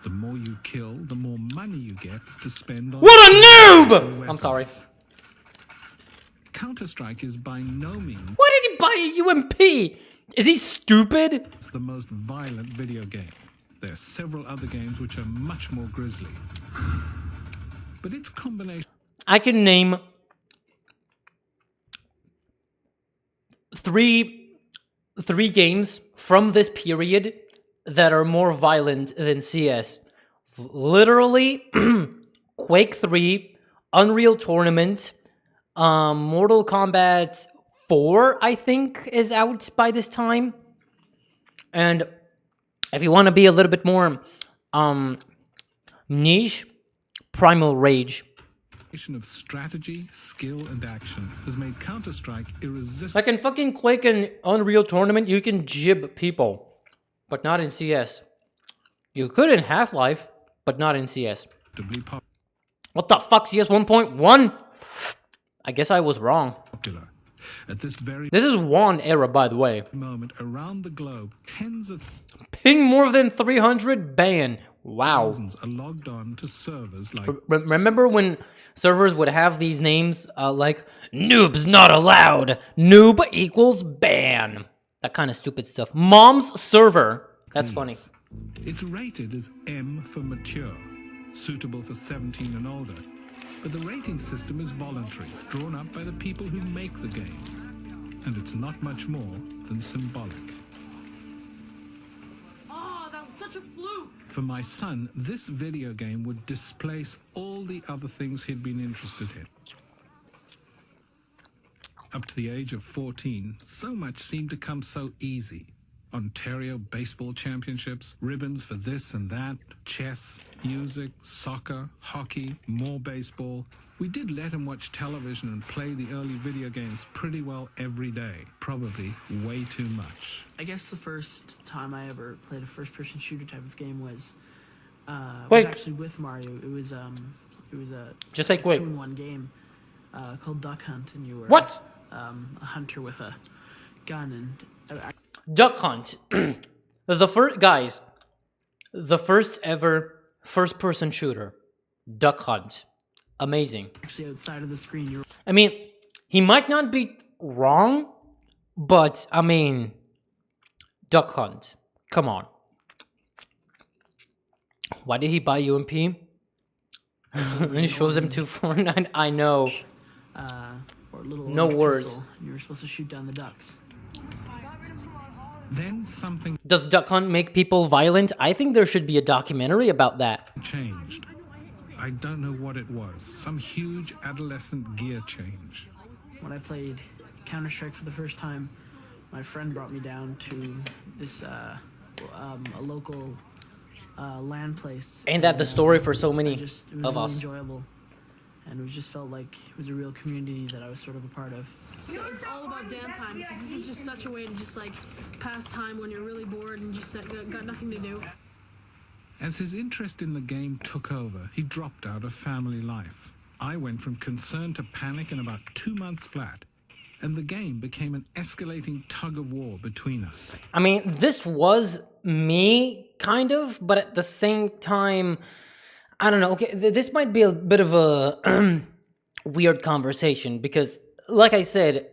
The more you kill, the more money you get to spend on... What a noob! weapons. I'm sorry. Counter-Strike is by no means Why did he buy a UMP? Is he stupid? the most violent video game. There are several other games which are much more grisly. But its combination... I can name three games from this period that are more violent than CS. Literally, Quake 3, Unreal Tournament, Mortal Kombat 4, I think, is out by this time. And if you want to be a little bit more niche, Primal Rage. of strategy, skill, and action has made Counter-Strike irresistible. Like in fucking Quake and Unreal Tournament, you can jib people, but not in CS. You could in Half-Life, but not in CS. What the fuck, CS 1.1? I guess I was wrong. Popular. At this very This is one era, by the way. moment, around the globe, tens of Ping more than 300, ban. Wow. thousands are logged on to servers like Remember when servers would have these names like noobs not allowed, noob equals ban, that kind of stupid stuff. Mom's server. That's funny. It's rated as M for mature, suitable for 17 and older. But the rating system is voluntary, drawn up by the people who make the games. And it's not much more than symbolic. Oh, that was such a fluke. For my son, this video game would displace all the other things he'd been interested in. Up to the age of 14, so much seemed to come so easy. Ontario baseball championships, ribbons for this and that, chess, music, soccer, hockey, more baseball. We did let him watch television and play the early video games pretty well every day, probably way too much. I guess the first time I ever played a first-person shooter type of game was was Wait. actually with Mario. It was a Just say quick. 2-in-1 game called Duck Hunt, and you were What? a hunter with a gun, and Duck Hunt. The first ever first-person shooter. Duck Hunt. Amazing. actually outside of the screen, you were I mean, he might not be wrong, but I mean, Duck Hunt. Come on. Why did he buy UMP? And he shows him 249. I know. or a little No orange words. pistol, and you were supposed to shoot down the ducks. Then something Does Duck Hunt make people violent? I think there should be a documentary about that. changed. I don't know what it was. Some huge adolescent gear change. When I played Counter-Strike for the first time, my friend brought me down to this a local LAN place. Ain't that the And, story for so it many was of really us? enjoyable, and it just felt like it was a real community that I was sort of a part of. So it's all about downtime because this is just such a way to just like pass time when you're really bored and just got nothing to do. As his interest in the game took over, he dropped out of family life. I went from concern to panic in about 2 months flat, and the game became an escalating tug of war between us. I mean, this was me, kind of, but at the same time, I don't know. Okay, this might be a bit of a weird conversation because, like I said,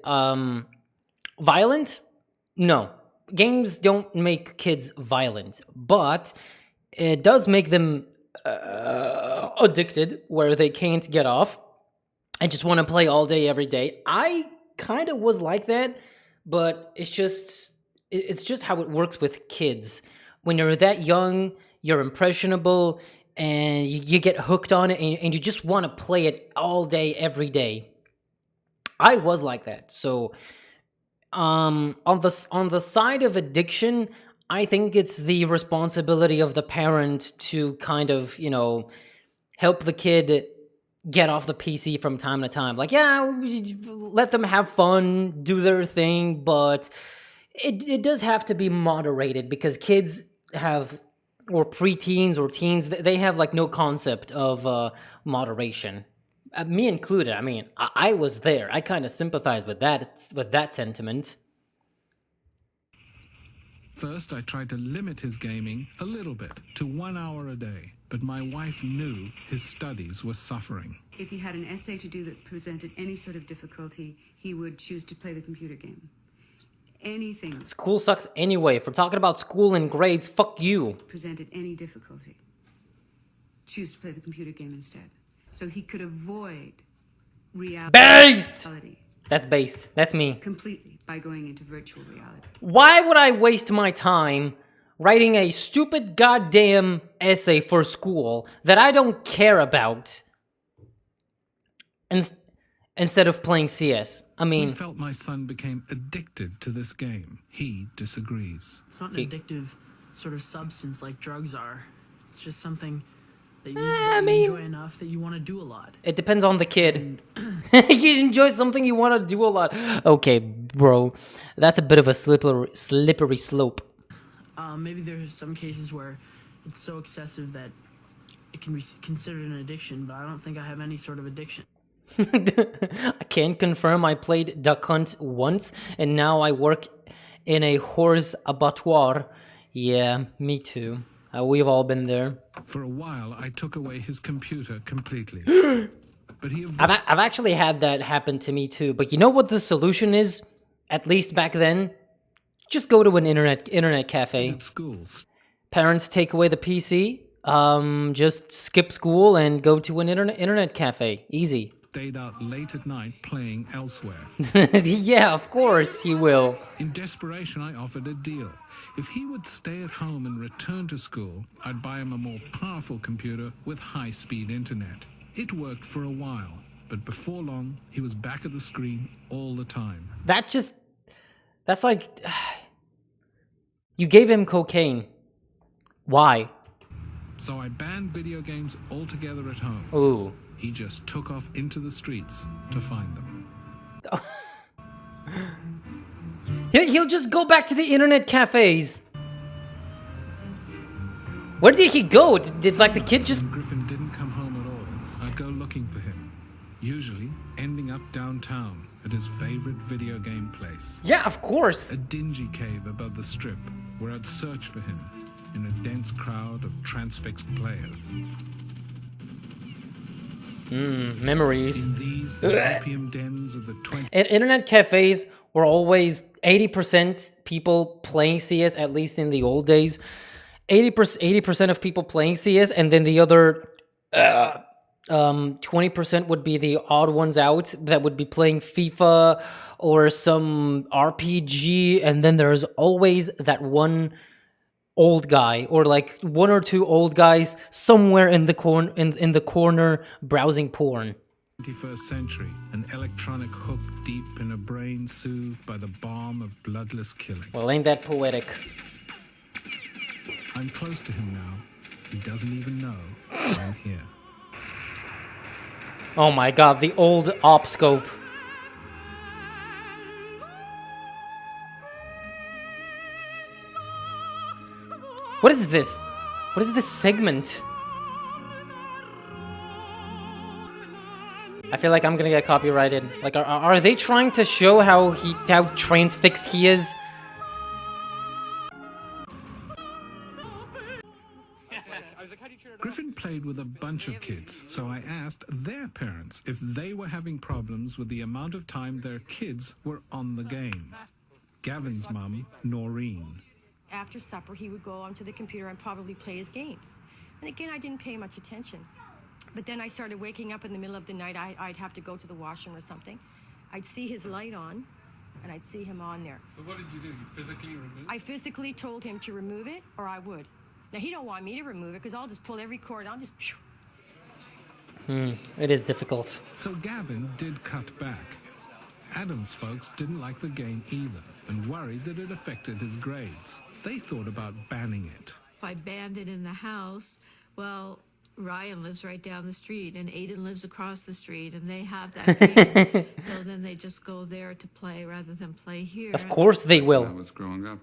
violent? No. Games don't make kids violent, but it does make them addicted, where they can't get off. I just want to play all day, every day. I kind of was like that, but it's just how it works with kids. When you're that young, you're impressionable, and you get hooked on it, and you just want to play it all day, every day. I was like that. So, on the side of addiction, I think it's the responsibility of the parent to kind of, help the kid get off the PC from time to time. Like, yeah, let them have fun, do their thing, but it does have to be moderated because kids have, or preteens or teens, they have like no concept of moderation. Me included. I mean, I was there. I kind of sympathize with that sentiment. First, I tried to limit his gaming a little bit to 1 hour a day, but my wife knew his studies were suffering. If he had an essay to do that presented any sort of difficulty, he would choose to play the computer game. Anything School sucks anyway. If we're talking about school and grades, fuck you. presented any difficulty, choose to play the computer game instead. So he could avoid reality Based! That's based. That's me. completely by going into virtual reality. Why would I waste my time writing a stupid goddamn essay for school that I don't care about instead of playing CS? I We mean, felt my son became addicted to this game. He disagrees. It's not an addictive sort of substance like drugs are. It's just something that you, I that you mean- enjoy enough that you want to do a lot. it depends on the kid. You enjoy something, you want to do a lot. Okay, bro. That's a bit of a slippery slope. Maybe there's some cases where it's so excessive that it can be considered an addiction, but I don't think I have any sort of addiction. I can confirm I played Duck Hunt once, and now I work in a horse abattoir. Yeah, me too. We've all been there. For a while, I took away his computer completely. But he I've actually had that happen to me too. But you know what the solution is? At least back then, just go to an internet cafe. avoided schools. Parents take away the PC. Just skip school and go to an internet cafe. Easy. Stayed out late at night playing elsewhere. Yeah, of course he will. In desperation, I offered a deal. If he would stay at home and return to school, I'd buy him a more powerful computer with high-speed internet. It worked for a while, but before long, he was back at the screen all the time. That's like, you gave him cocaine. Why? So I banned video games altogether at home. Ooh. He just took off into the streets to find them. He'll just go back to the internet cafes. Where did he go? Did like the kid just... When Griffin didn't come home at all, I'd go looking for him, usually ending up downtown at his favorite video game place. Yeah, of course. A dingy cave above the strip where I'd search for him in a dense crowd of transfixed players. Memories. In these, the opium dens of the 20th Internet cafes were always 80% people playing CS, at least in the old days. 80% of people playing CS, and then the other 20% would be the odd ones out that would be playing FIFA or some RPG, and then there's always that one old guy or like one or two old guys somewhere in the corner browsing porn. 21st century, an electronic hook deep in a brain soothed by the balm of bloodless killing. Well, ain't that poetic? I'm close to him now. He doesn't even know I'm here. Oh my god, the old op scope. What is this? What is this segment? I feel like I'm gonna get copyrighted. Like, are they trying to show how transfixed he is? Griffin played with a bunch of kids, so I asked their parents if they were having problems with the amount of time their kids were on the game. Gavin's mum, Noreen. After supper, he would go onto the computer and probably play his games. And again, I didn't pay much attention. But then I started waking up in the middle of the night. I'd have to go to the washroom or something. I'd see his light on, and I'd see him on there. So what did you do? You physically removed I physically told him to remove it, or I would. Now, he don't want me to remove it, because I'll just pull every cord. I'll just... It is difficult. So Gavin did cut back. Adam's folks didn't like the game either and worried that it affected his grades. They thought about banning it. If I banned it in the house, well, Ryan lives right down the street and Aiden lives across the street and they have that game. So then they just go there to play rather than play here. Of course they When I will. was growing up,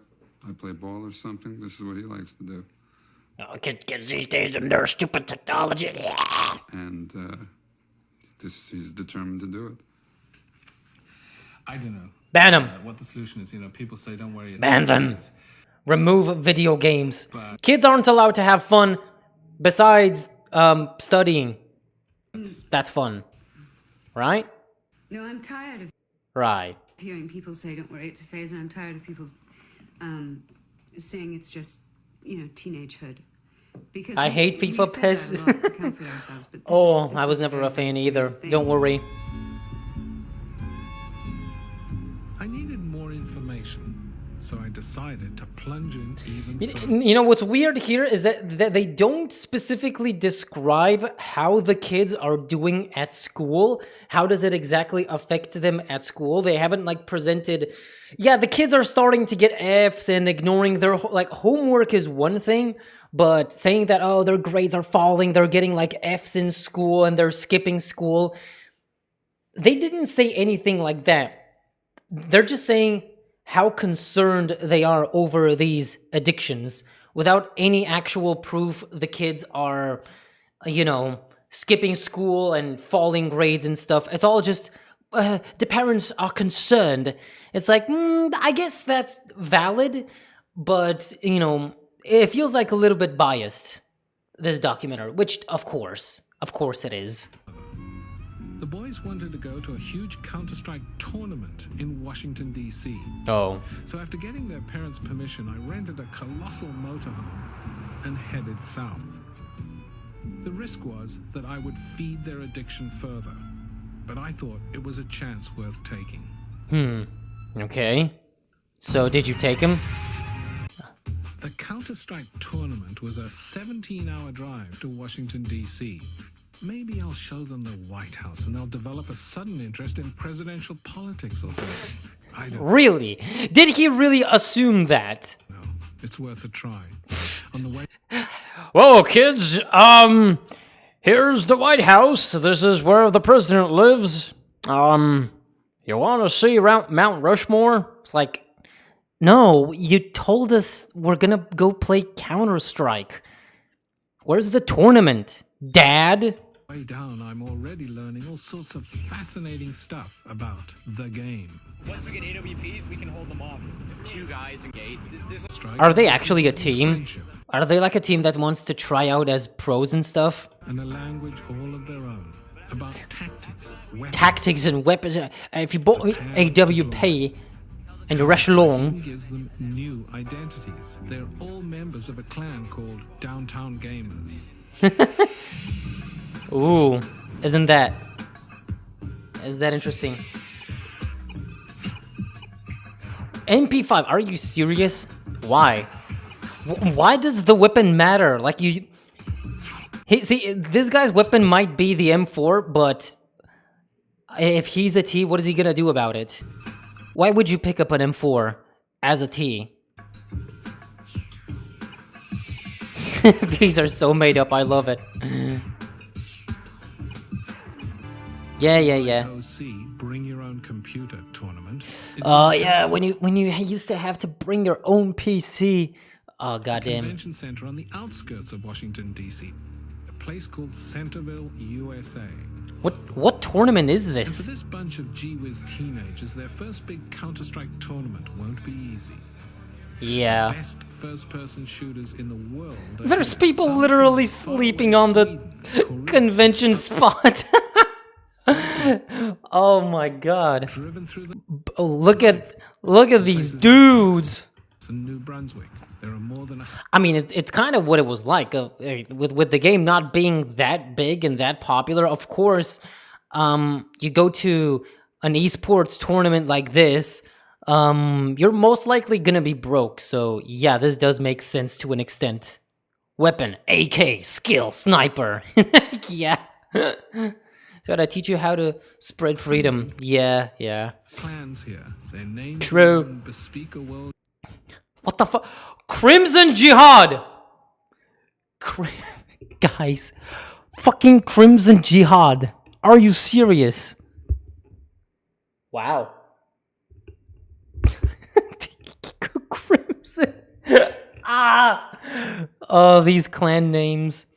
I play ball or something. This is what he likes to do. Oh, kids these days and their stupid technology. And he's determined to do it. I don't know Ban them. what the solution is. You know, people say, don't worry. Ban them. Remove video games. Kids aren't allowed to have fun besides studying. That's fun. Right? No, I'm tired of Right. hearing people say, don't worry, it's a phase, and I'm tired of people saying it's just, teenagehood. Because I hate we FIFA said PES. that a lot to comfort ourselves, but this I was is never very, a fan very either. serious thing. Don't worry. I needed more information, so I decided to plunge in even further. You know what's weird here is that they don't specifically describe how the kids are doing at school. How does it exactly affect them at school? They haven't like presented. Yeah, the kids are starting to get Fs and ignoring their homework is one thing, but saying that their grades are falling, they're getting like Fs in school and they're skipping school. They didn't say anything like that. They're just saying how concerned they are over these addictions without any actual proof the kids are, skipping school and falling grades and stuff. It's all just, the parents are concerned. It's like, I guess that's valid, but, it feels like a little bit biased, this documentary, which, of course it is. The boys wanted to go to a huge Counter-Strike tournament in Washington, D.C. Oh. So after getting their parents' permission, I rented a colossal motorhome and headed south. The risk was that I would feed their addiction further, but I thought it was a chance worth taking. Okay. So did you take him? The Counter-Strike tournament was a 17-hour drive to Washington, D.C. Maybe I'll show them the White House and they'll develop a sudden interest in presidential politics or something. I don't Really? Did he really assume that? know. It's worth a try. On the way Whoa, kids, here's the White House. This is where the president lives. You want to see around Mount Rushmore? It's like, no, you told us we're gonna go play Counter-Strike. Where's the tournament? Dad? Way down, I'm already learning all sorts of fascinating stuff about the game. Once we get AWPs, we can hold them off. 2 guys in gate. Are they actually a team? Are they like a team that wants to try out as pros and stuff? And a language all of their own. About Tactics and weapons. If you bought AWP and you rush along. Gives them new identities. They're all members of a clan called Downtown Gamers. Ooh, isn't that interesting? MP5, are you serious? Why? Why does the weapon matter? Like see, this guy's weapon might be the M4, but if he's a T, what is he gonna do about it? Why would you pick up an M4 as a T? These are so made up, I love it. Yeah. OC, bring your own computer tournament. Yeah, when you used to have to bring your own PC. Oh, goddamn. Convention center on the outskirts of Washington, D.C. A place called Centerville, USA. What tournament is And this? for this bunch of gee-whiz teenagers, their first big Counter-Strike tournament won't be easy. Yeah. The best first-person shooters in the world. There's people literally sleeping on the convention spot. Oh my god. Oh, look at these dudes. In New Brunswick, there are more than I mean, it's kind of what it was like with the game not being that big and that popular. Of course, you go to an esports tournament like this, you're most likely gonna be broke. So yeah, this does make sense to an extent. Weapon, AK, skill, sniper. Yeah. So I teach you how to spread freedom. Yeah. plans here. Their names True. bespeak a world. What the fuck? Crimson Jihad! Guys, fucking Crimson Jihad. Are you serious? Wow. Crimson. Oh, these clan names.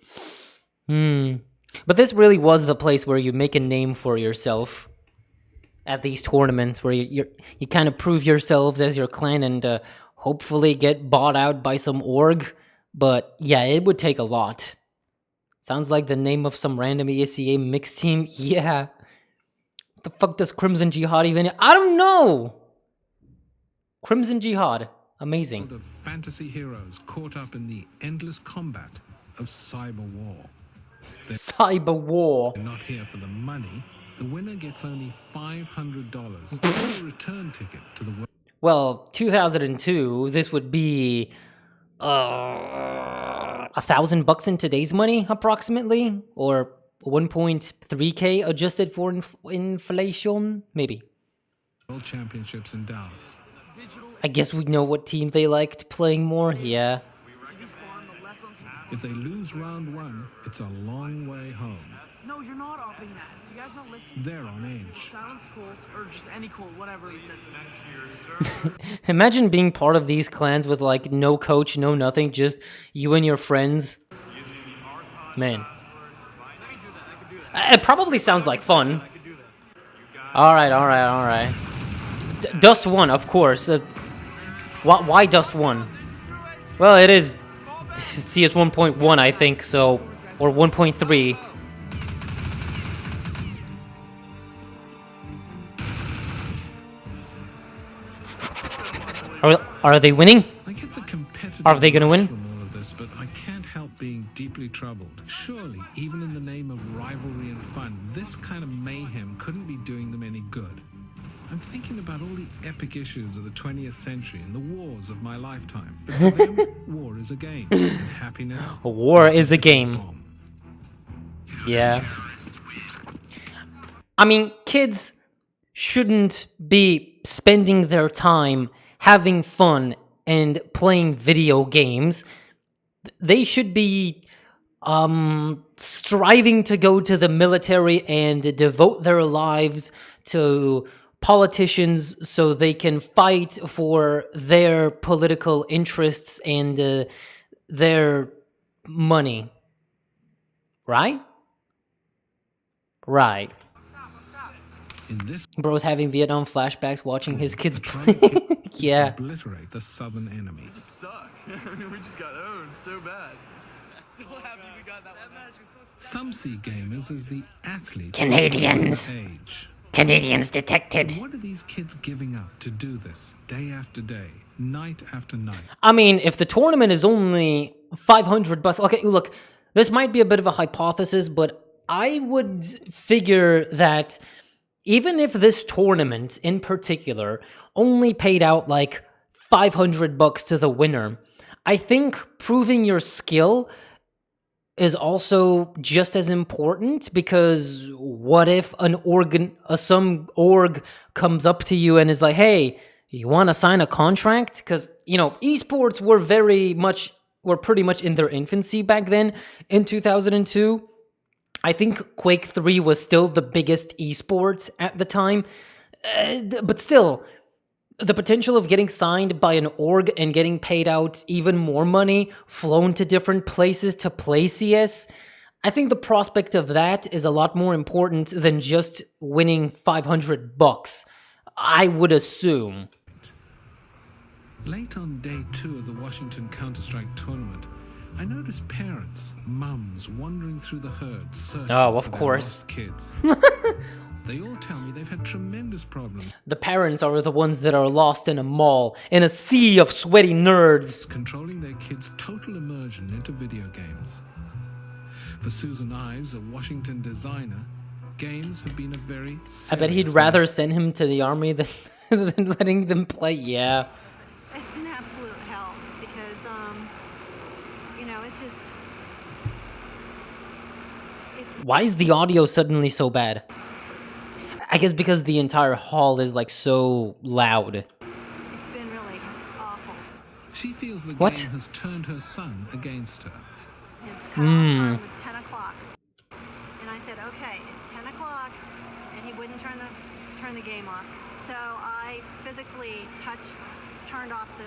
But this really was the place where you make a name for yourself. At these tournaments where you kind of prove yourselves as your clan and hopefully get bought out by some org. But yeah, it would take a lot. Sounds like the name of some random ESEA mixed team. Yeah. What the fuck does Crimson Jihad even... I don't know! Crimson Jihad. Amazing. Of fantasy heroes caught up in the endless combat of cyber war. Cyber war. They're not here for the money. The winner gets only $500 for a return ticket to the world. Well, 2002, this would be $1,000 in today's money, approximately, or 1.3K adjusted for inflation, maybe. World Championships in Dallas. I guess we know what team they liked playing more. Yeah. If they lose round one, it's a long way home. No, you're not upping that. You guys not listen. They're on edge. Sounds cool, or just any cool, whatever. Imagine being part of these clans with like no coach, no nothing, just you and your friends. Man. It probably sounds like fun. Alright. Dust 1, of course. Why Dust 1? Well, it is CS 1.1, I think, so, or 1.3. Are they winning? I get the competitive Are they gonna win? from all of this, but I can't help being deeply troubled. Surely, even in the name of rivalry and fun, this kind of mayhem couldn't be doing them any good. I'm thinking about all the epic issues of the 20th century and the wars of my lifetime. But for them, war is a game, and happiness... War is a game. Yeah. I mean, kids shouldn't be spending their time having fun and playing video games. They should be striving to go to the military and devote their lives to politicians so they can fight for their political interests and their money. Right? Right. In this, Bro's having Vietnam flashbacks watching his kids trying play. to Yeah. obliterate the southern enemy. Suck. We just got owned so bad. So happy we got that match. Was so Some see gamers as the athletes Canadians. of their age. Canadians detected. What are these kids giving up to do this day after day, night after night? I mean, if the tournament is only $500, okay, look, this might be a bit of a hypothesis, but I would figure that even if this tournament in particular only paid out like $500 to the winner, I think proving your skill is also just as important, because what if some org comes up to you and is like, hey, you want to sign a contract? Because, you know, esports were pretty much in their infancy back then in 2002. I think Quake 3 was still the biggest esports at the time, but still, the potential of getting signed by an org and getting paid out even more money, flown to different places to play CS, I think the prospect of that is a lot more important than just winning $500, I would assume. Late on day 2 of the Washington Counter-Strike tournament, I noticed parents, mums, wandering through the herd searching Oh, of for their course. lost kids. They all tell me they've had tremendous problems The parents are the ones that are lost in a mall, in a sea of sweaty nerds. controlling their kids' total immersion into video games. For Susan Ives, a Washington designer, games have been a very I bet he'd serious rather send him to the army than, than letting them play, yeah. It's an absolute hell because, you know, it's just. Why is the audio suddenly so bad? I guess because the entire hall is like so loud. It's been really awful. She feels the What? game has turned her son against her. His cutoff time was 10 o'clock. And I said, okay, it's 10 o'clock. And he wouldn't turn the game off. So I physically turned off the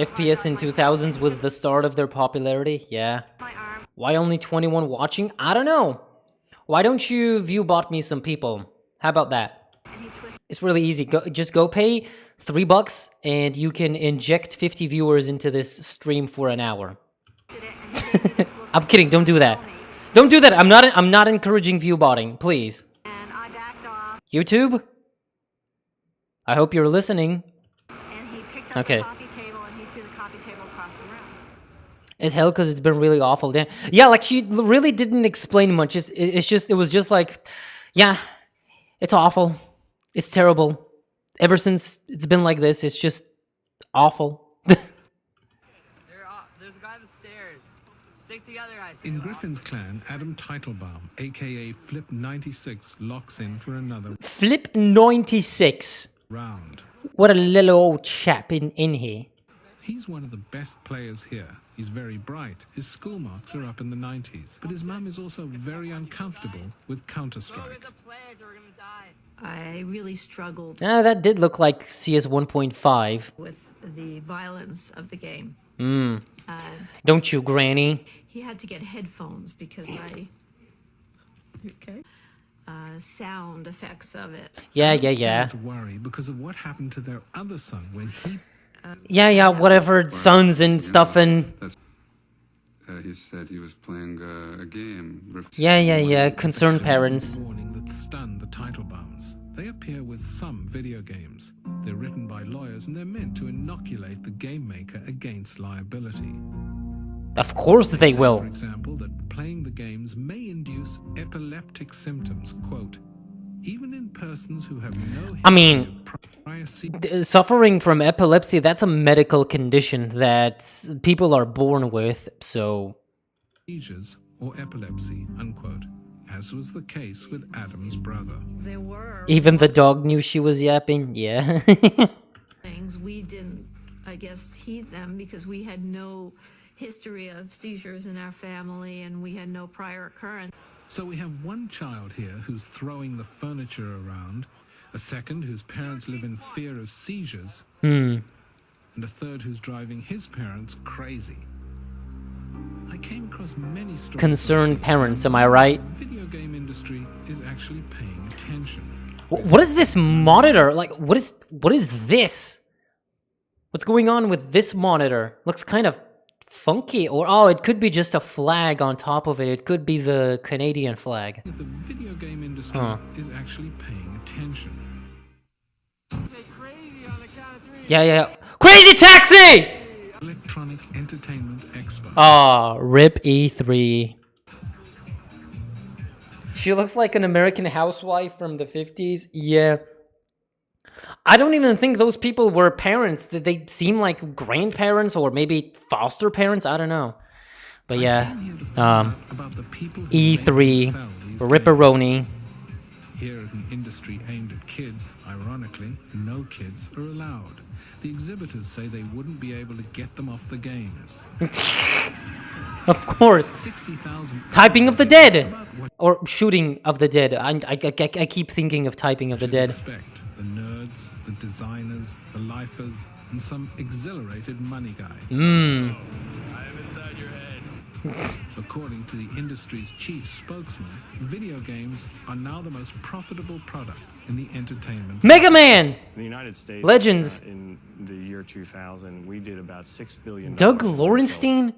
FPS in 2000s was the start of their popularity, yeah. my arm. Why only 21 watching? I don't know. Why don't you view bot me some people? How about that? It's really easy. Just go pay $3 and you can inject 50 viewers into this stream for an hour. I'm kidding, don't do that. Don't do that. I'm not encouraging view botting, please. And I backed off. YouTube? I hope you're listening. And he picked up Okay. the coffee table and he threw the coffee table across the room. It's hell because it's been really awful. Yeah, like she really didn't explain much. It was just like, yeah, it's awful. It's terrible. Ever since it's been like this, it's just awful. There's a guy on the stairs. Stick together, guys. In Griffin's clan, Adam Teitelbaum, aka Flip96, locks in for another Flip 96. round. What a little old chap in here. He's one of the best players here. He's very bright. His school marks are up in the 90s. But his mum is also very uncomfortable with Counter-Strike. I really struggled That did look like CS 1.5. with the violence of the game. Don't you, Granny? He had to get headphones because sound effects of it. Yeah. Parents worry because of what happened to their other son when he... Yeah, whatever, sons and stuff and... He said he was playing a game. Yeah, concerned parents. ...warning that stunned the Teitelbaums. They appear with some video games. They're written by lawyers and they're meant to inoculate the game maker against liability. Of course they Say, will. For example, that playing the games may induce epileptic symptoms, quote, even in persons who have no I mean, history of prior suffering from epilepsy, that's a medical condition that people are born with, so... seizures or epilepsy, unquote, as was the case with Adam's brother. There were Even the dog knew she was yapping, yeah. things we didn't, I guess, heed them because we had no history of seizures in our family and we had no prior occurrence. So we have one child here who's throwing the furniture around, a second whose parents live in fear of seizures, and a third who's driving his parents crazy. I came across Plus, many stories concerned parents, am I right? the video game industry is actually paying attention. What is this monitor? Like, what is this? What's going on with this monitor? Looks kind of funky, or oh, it could be just a flag on top of it. It could be the Canadian flag. The video game industry is actually paying attention. Yeah. Crazy Taxi! Electronic Entertainment Expo. Ah, rip E3. She looks like an American housewife from the 50s. Yeah. I don't even think those people were parents. Did they seem like grandparents or maybe foster parents? I don't know. But yeah. E3. Ripperoni. Here at an industry aimed at kids, ironically, no kids are allowed. The exhibitors say they wouldn't be able to get them off the games. Of course. 60,000 Typing of the Dead! Or Shooting of the Dead. I keep thinking of Typing of the Dead. Respect the nerds, the designers, the lifers, and some exhilarated money guys. Mmm. According to the industry's chief spokesman, video games are now the most profitable products in the entertainment. Mega Man! In the United States, Legends. In the year 2000, we did about $6 billion. Doug Lorenstein?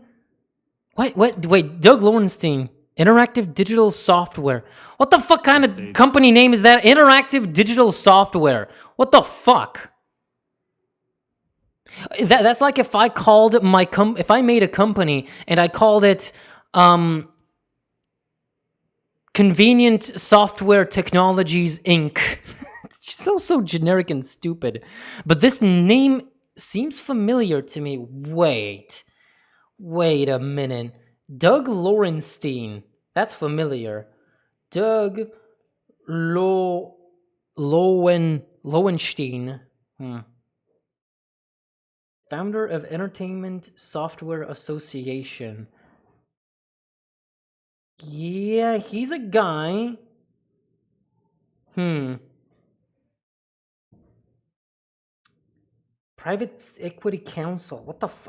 Wait, Doug Lorenstein. Interactive Digital Software. What the fuck kind of company name is that? Interactive Digital Software. What the fuck? That's like if I called if I made a company and I called it Convenient Software Technologies Inc. It's so generic and stupid. But this name seems familiar to me. Wait a minute. Doug Lorenstein. That's familiar. Doug Lowenstein. Founder of Entertainment Software Association. Yeah, he's a guy. Private Equity Council. What the f...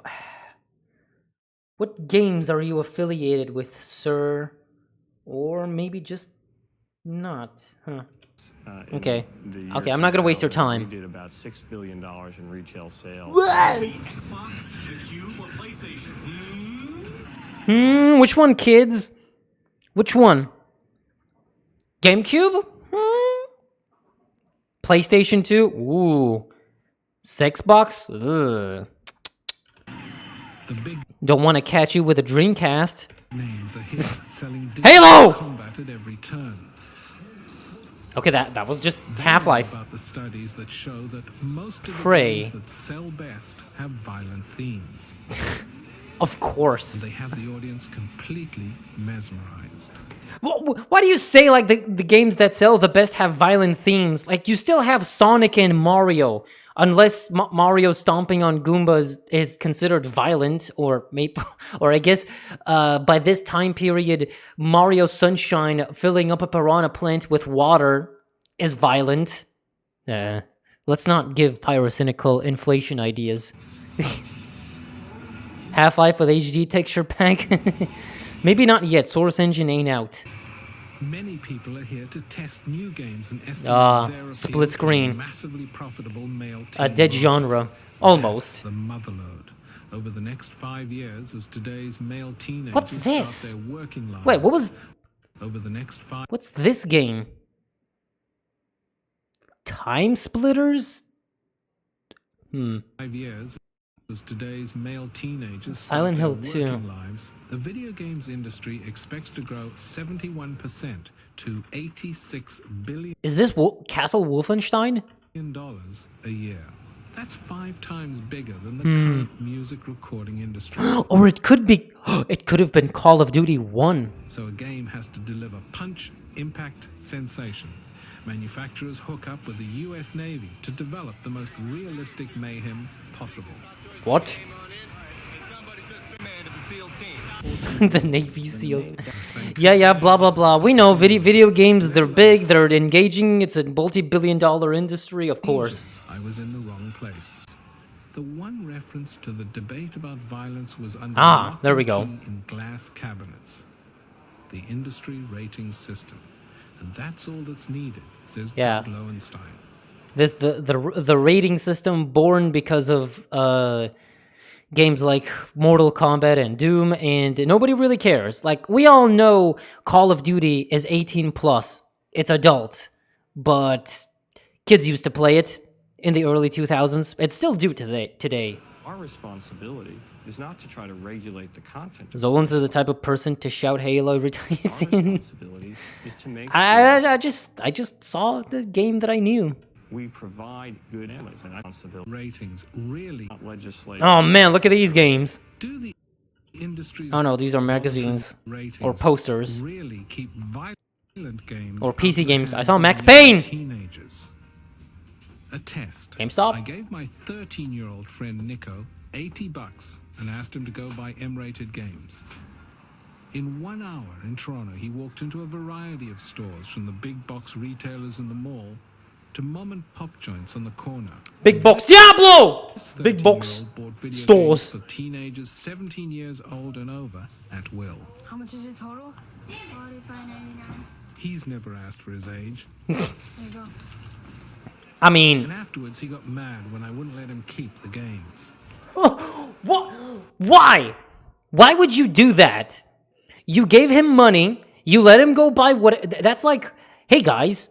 What games are you affiliated with, sir? Or maybe just not, huh? Okay, I'm not gonna waste your time. We did about $6 billion in retail sales. Xbox, the Cube, or PlayStation? Which one, kids? Which one? GameCube? PlayStation 2? Ooh. Xbox? Ugh. Don't want to catch you with a Dreamcast. Names are here selling Halo! Combat at every turn. Okay, that was just Half-Life. About the studies that show that most of the Prey. games that sell best have violent themes. Of course. And they have the audience completely mesmerized. Why do you say like the games that sell the best have violent themes? Like you still have Sonic and Mario, unless Mario stomping on Goombas is considered violent, or maybe, or I guess by this time period, Mario Sunshine filling up a piranha plant with water is violent. Let's not give pyrocynical inflation ideas. Half-Life with HD texture pack. Maybe not yet. Source Engine ain't out. Many people are here to test new games and estimate their split screen. Massively profitable male A dead genre, almost. The motherload. Over the next 5 years, as today's male teenagers What's this? start their working lives. Wait, what was? Over the next 5. What's this game? Time Splitters? 5 years, as today's male teenagers Silent start Hill their 2. working lives, the video games industry expects to grow 71% to $86 billion. Is this Castle Wolfenstein? A year. That's 5 times bigger than the current music recording industry. Or it could be. It could have been Call of Duty 1. So a game has to deliver punch, impact, sensation. Manufacturers hook up with the US Navy to develop the most realistic mayhem possible. What? The Navy SEALs. Yeah, blah, blah, blah. We know video games, they're big, they're engaging, it's a multi-billion-dollar industry, of course. I was in the wrong place. the one reference to the debate about violence was under there we go. in glass cabinets. The industry rating system. And that's all that's needed, says Yeah. Doug Lowenstein. This the rating system born because of games like Mortal Kombat and Doom, and nobody really cares. Like, we all know Call of Duty is 18 plus. It's adult, but kids used to play it in the early 2000s. It still do today. Our responsibility is not to try to regulate the content. Zolan's is the type of person to shout Halo every time he's seen. Responsibility is to make I just saw the game that I knew. we provide good elements and responsibility. Ratings really Not legislation. Oh man, look at these games. do the industries Oh no, these are magazines ratings or posters really keep violent games or out of PC the games. I hands saw of Max young Payne. Teenagers. A test. GameStop. I gave my 13-year-old friend Nico $80 and asked him to go buy M-rated games. In 1 hour in Toronto, he walked into a variety of stores, from the big box retailers in the mall to mom and pop joints on the corner. Big box Diablo. This Big box 13-year-old bought video stores. games for teenagers 17 years old and over at will. How much is it total? $45.99. He's never asked for his age. There you go. I mean, And afterwards, he got mad when I wouldn't let him keep the games. what? Why? Why would you do that? You gave him money. You let him go buy what? That's like, hey guys.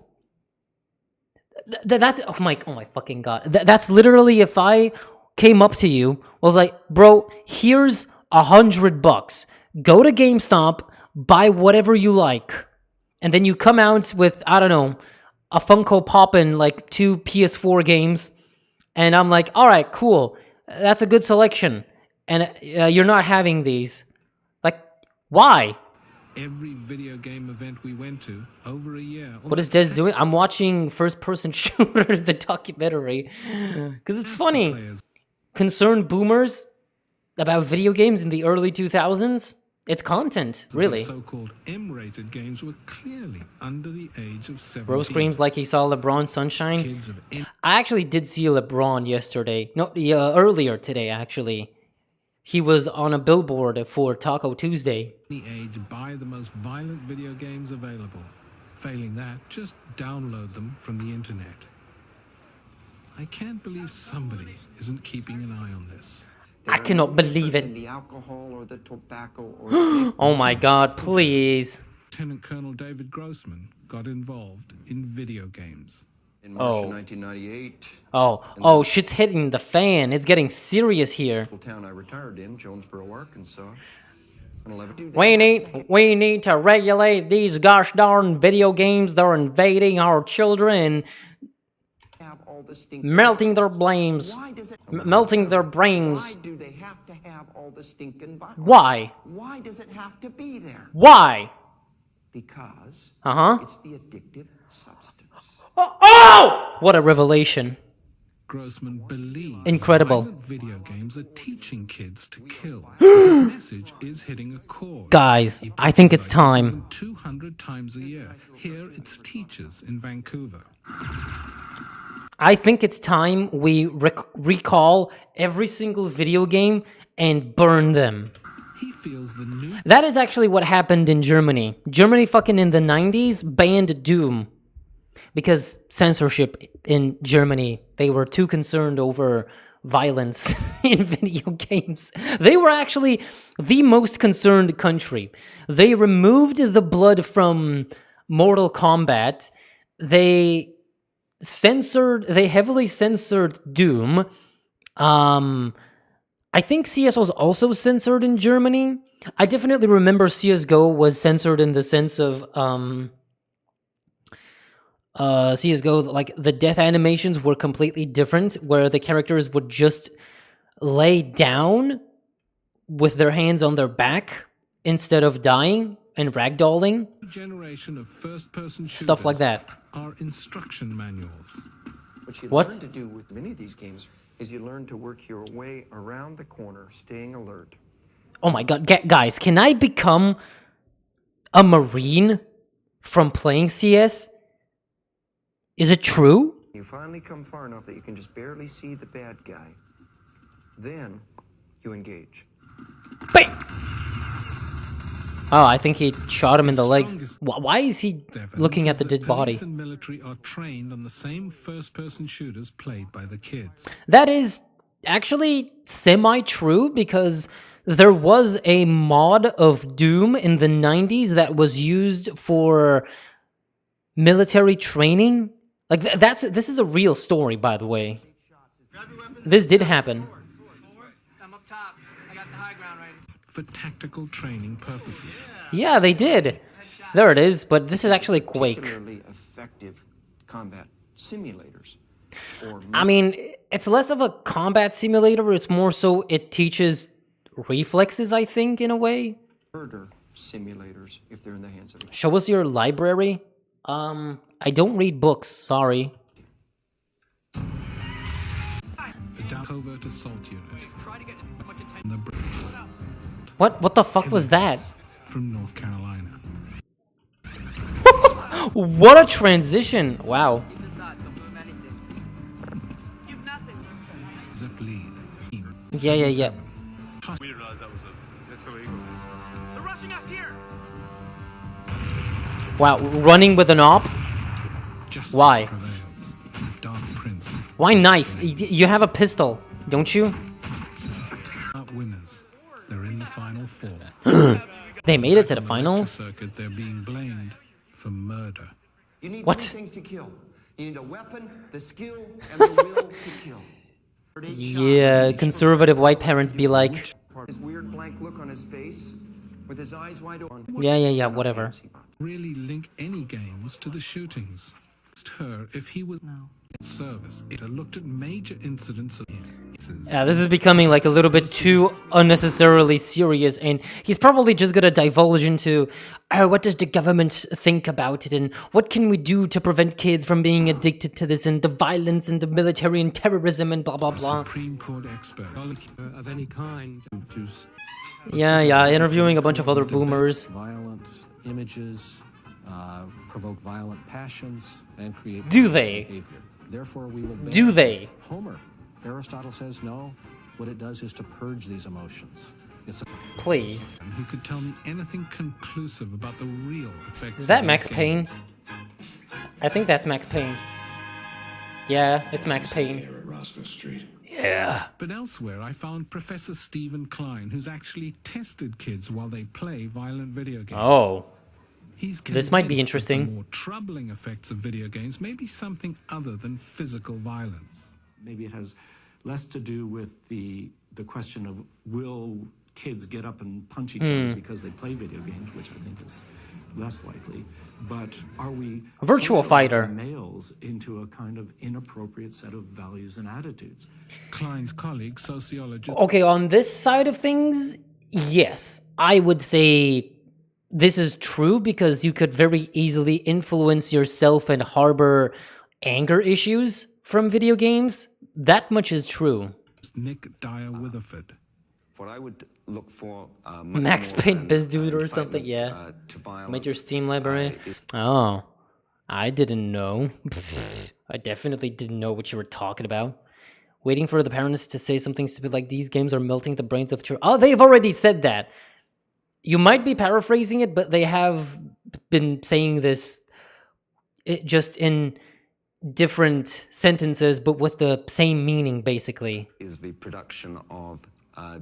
That's oh my fucking god. That's literally if I came up to you, was like, bro, here's $100. Go to GameStop, buy whatever you like, and then you come out with, I don't know, a Funko Pop and like 2 PS4 games, and I'm like, all right, cool, that's a good selection, and you're not having these. Like, why? Every video game event we went to, over a year. What is Des doing? I'm watching First Person Shooter, the documentary, because it's funny. Concerned boomers about video games in the early 2000s. It's content, really. The so-called M-rated games were clearly under the age of 17. Bro screams like he saw LeBron Sunshine. Kids of I actually did see LeBron yesterday. No, earlier today, actually. He was on a billboard for Taco Tuesday. any age buy the most violent video games available. Failing that, just download them from the internet. I can't believe somebody isn't keeping an eye on this. I cannot believe it. The alcohol or the tobacco or Oh my god, please. Lieutenant Colonel David Grossman got involved in video games. in March of 1998, Oh, shit's hitting the fan. It's getting serious here. the town I retired in, Jonesboro, Arkansas. We need to regulate these gosh darn video games. They're invading our children and melting their brains. Melting their brains. Why do they have to have all the stinking violence? Why? Why does it have to be there? Why? Because it's the addictive substance. Oh! What a revelation. Grossman believes Incredible. violent video games are teaching kids to kill. His message is hitting a chord. Guys, I think it's time. 200 times a year. Here it's teachers in Vancouver. I think it's time we recall every single video game and burn them. He feels the new That is actually what happened in Germany. Germany fucking in the 90s banned Doom. Because censorship in Germany, they were too concerned over violence in video games. They were actually the most concerned country. They removed the blood from Mortal Kombat. They heavily censored Doom. I think CS was also censored in Germany. I definitely remember CSGO was censored in the sense of CSGO, like the death animations were completely different, where the characters would just lay down with their hands on their back instead of dying and ragdolling. generation of first-person shooters Stuff like that. are instruction manuals. What you What? learn to do with many of these games is you learn to work your way around the corner, staying alert. Oh my god, guys, can I become a Marine from playing CS? Is it true? You finally come far enough that you can just barely see the bad guy. Then you engage. Bang! Oh, I think he shot him in the legs. Why is he looking at the dead body? Police and military are trained on the same first-person shooters played by the kids. That is actually semi-true, because there was a mod of Doom in the 90s that was used for military training. Like, this is a real story, by the way. This did happen. I'm up top. I got the high ground right. For tactical training purposes. Yeah, they did. There it is, but this is actually Quake. Particularly effective combat simulators. Or I mean, it's less of a combat simulator, it's more so it teaches reflexes, I think, in a way. murder simulators if they're in the hands of a Show us your library. I don't read books, sorry. The covert assault unit. What the fuck was that? From North Carolina. What a transition! Wow. Zip lead. Yeah. We didn't realize that's illegal. They're rushing us here. Wow, running with an op? Why? Dark Prince. Why knife? You have a pistol, don't you? Not winners. They're in the final four. They made it to the finals? Circuit, they're being blamed for murder. You need What? three things to kill. You need a weapon, the skill, and the will to kill. Yeah, conservative white parents be like, His weird blank look on his face, with his eyes wide open. yeah, whatever. Really link any games to the shootings. Asked her if he was in service. It looked at major incidents of Yeah, this is becoming like a little bit too unnecessarily serious, and he's probably just gonna divulge into, what does the government think about it, and what can we do to prevent kids from being addicted to this, and the violence, and the military, and terrorism, and blah blah blah. Supreme Court expert of any kind to Yeah, interviewing a bunch of other boomers. violent images, provoke violent passions, and create Do they? behavior. Therefore, we will ban Do they? Homer. Aristotle says no. What it does is to purge these emotions. It's a Please. who could tell me anything conclusive about the real effects. Is that of Max these Payne? games. I think that's Max Payne. Yeah, it's Max Payne. Yeah. But elsewhere, I found Professor Stephen Klein, who's actually tested kids while they play violent video games. Oh. He's This might be convinced that interesting. The more troubling effects of video games may be something other than physical violence. Maybe it has less to do with the question of will kids get up and punch each other because they play video games, which I think is less likely. But are we Virtual Fighter. males into a kind of inappropriate set of values and attitudes? Klein's colleague, sociologist. Okay, on this side of things, yes. I would say this is true because you could very easily influence yourself and harbor anger issues from video games. That much is true. Nick Dyer-Witherford. What I would look for Max Payne Biz Dude or something, yeah. Made your Steam library. Oh, I didn't know. I definitely didn't know what you were talking about. Waiting for the parents to say something stupid like these games are melting the brains of children. Oh, they've already said that. You might be paraphrasing it, but they have been saying this just in different sentences, but with the same meaning, basically. is the production of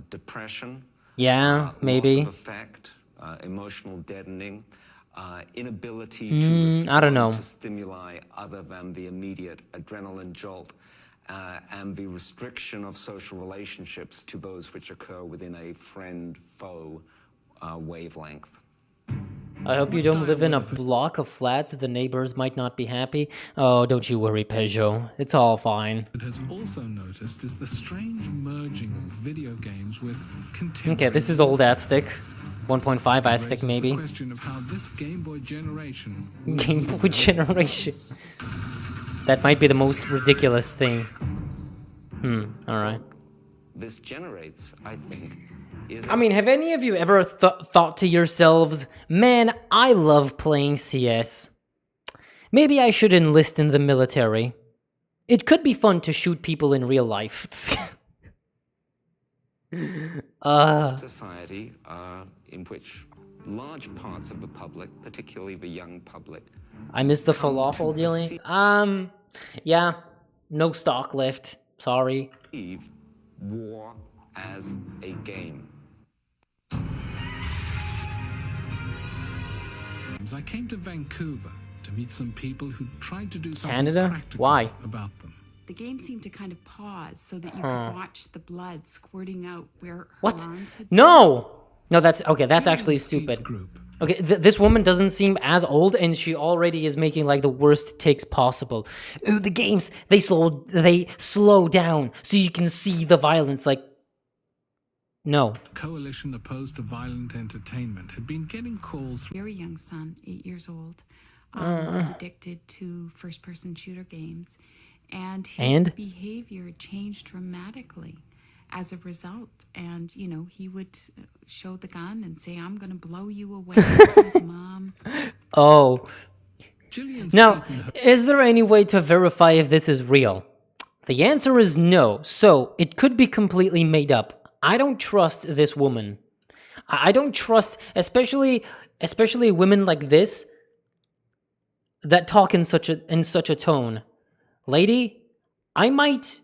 depression. Yeah, maybe. Loss of affect, emotional deadening, inability to I respond don't know. to stimuli other than the immediate adrenaline jolt, and the restriction of social relationships to those which occur within a friend-foe wavelength. I hope you don't live in a block of flats. The neighbors might not be happy. Oh, don't you worry, Peugeot. It's all fine. It has also noticed is the strange merging of video games with contemporary. Okay, this is old Aztec. 1.5 Aztec, Raises maybe. The question of how this Game Boy generation. Game Boy generation. That might be the most ridiculous thing. Alright. This generates, I think, is I mean, have any of you ever thought to yourselves, man, I love playing CS. Maybe I should enlist in the military. It could be fun to shoot people in real life. Society in which large parts of the public, particularly the young public, I miss the falafel dealing. Yeah, no stock left. Sorry. perceive war as a game. I came to Vancouver to meet some people who tried to do something Canada? practical Why? about them. The game seemed to kind of pause so that you Huh. could watch the blood squirting out where her What? arms had No! No, that's okay. That's actually stupid. Okay, this woman doesn't seem as old, and she already is making like the worst takes possible. Ooh, the games they slow down so you can see the violence. Like, no. Coalition opposed to violent entertainment had been getting calls from very young son, 8 years old, was addicted to first-person shooter games, and his And? behavior changed dramatically as a result. And, you know, he would show the gun and say, "I'm going to blow you away," to his mom. Oh. Now, is there any way to verify if this is real? The answer is no, so it could be completely made up. I don't trust this woman. I don't trust, especially women like this that talk in such a tone. Lady, I might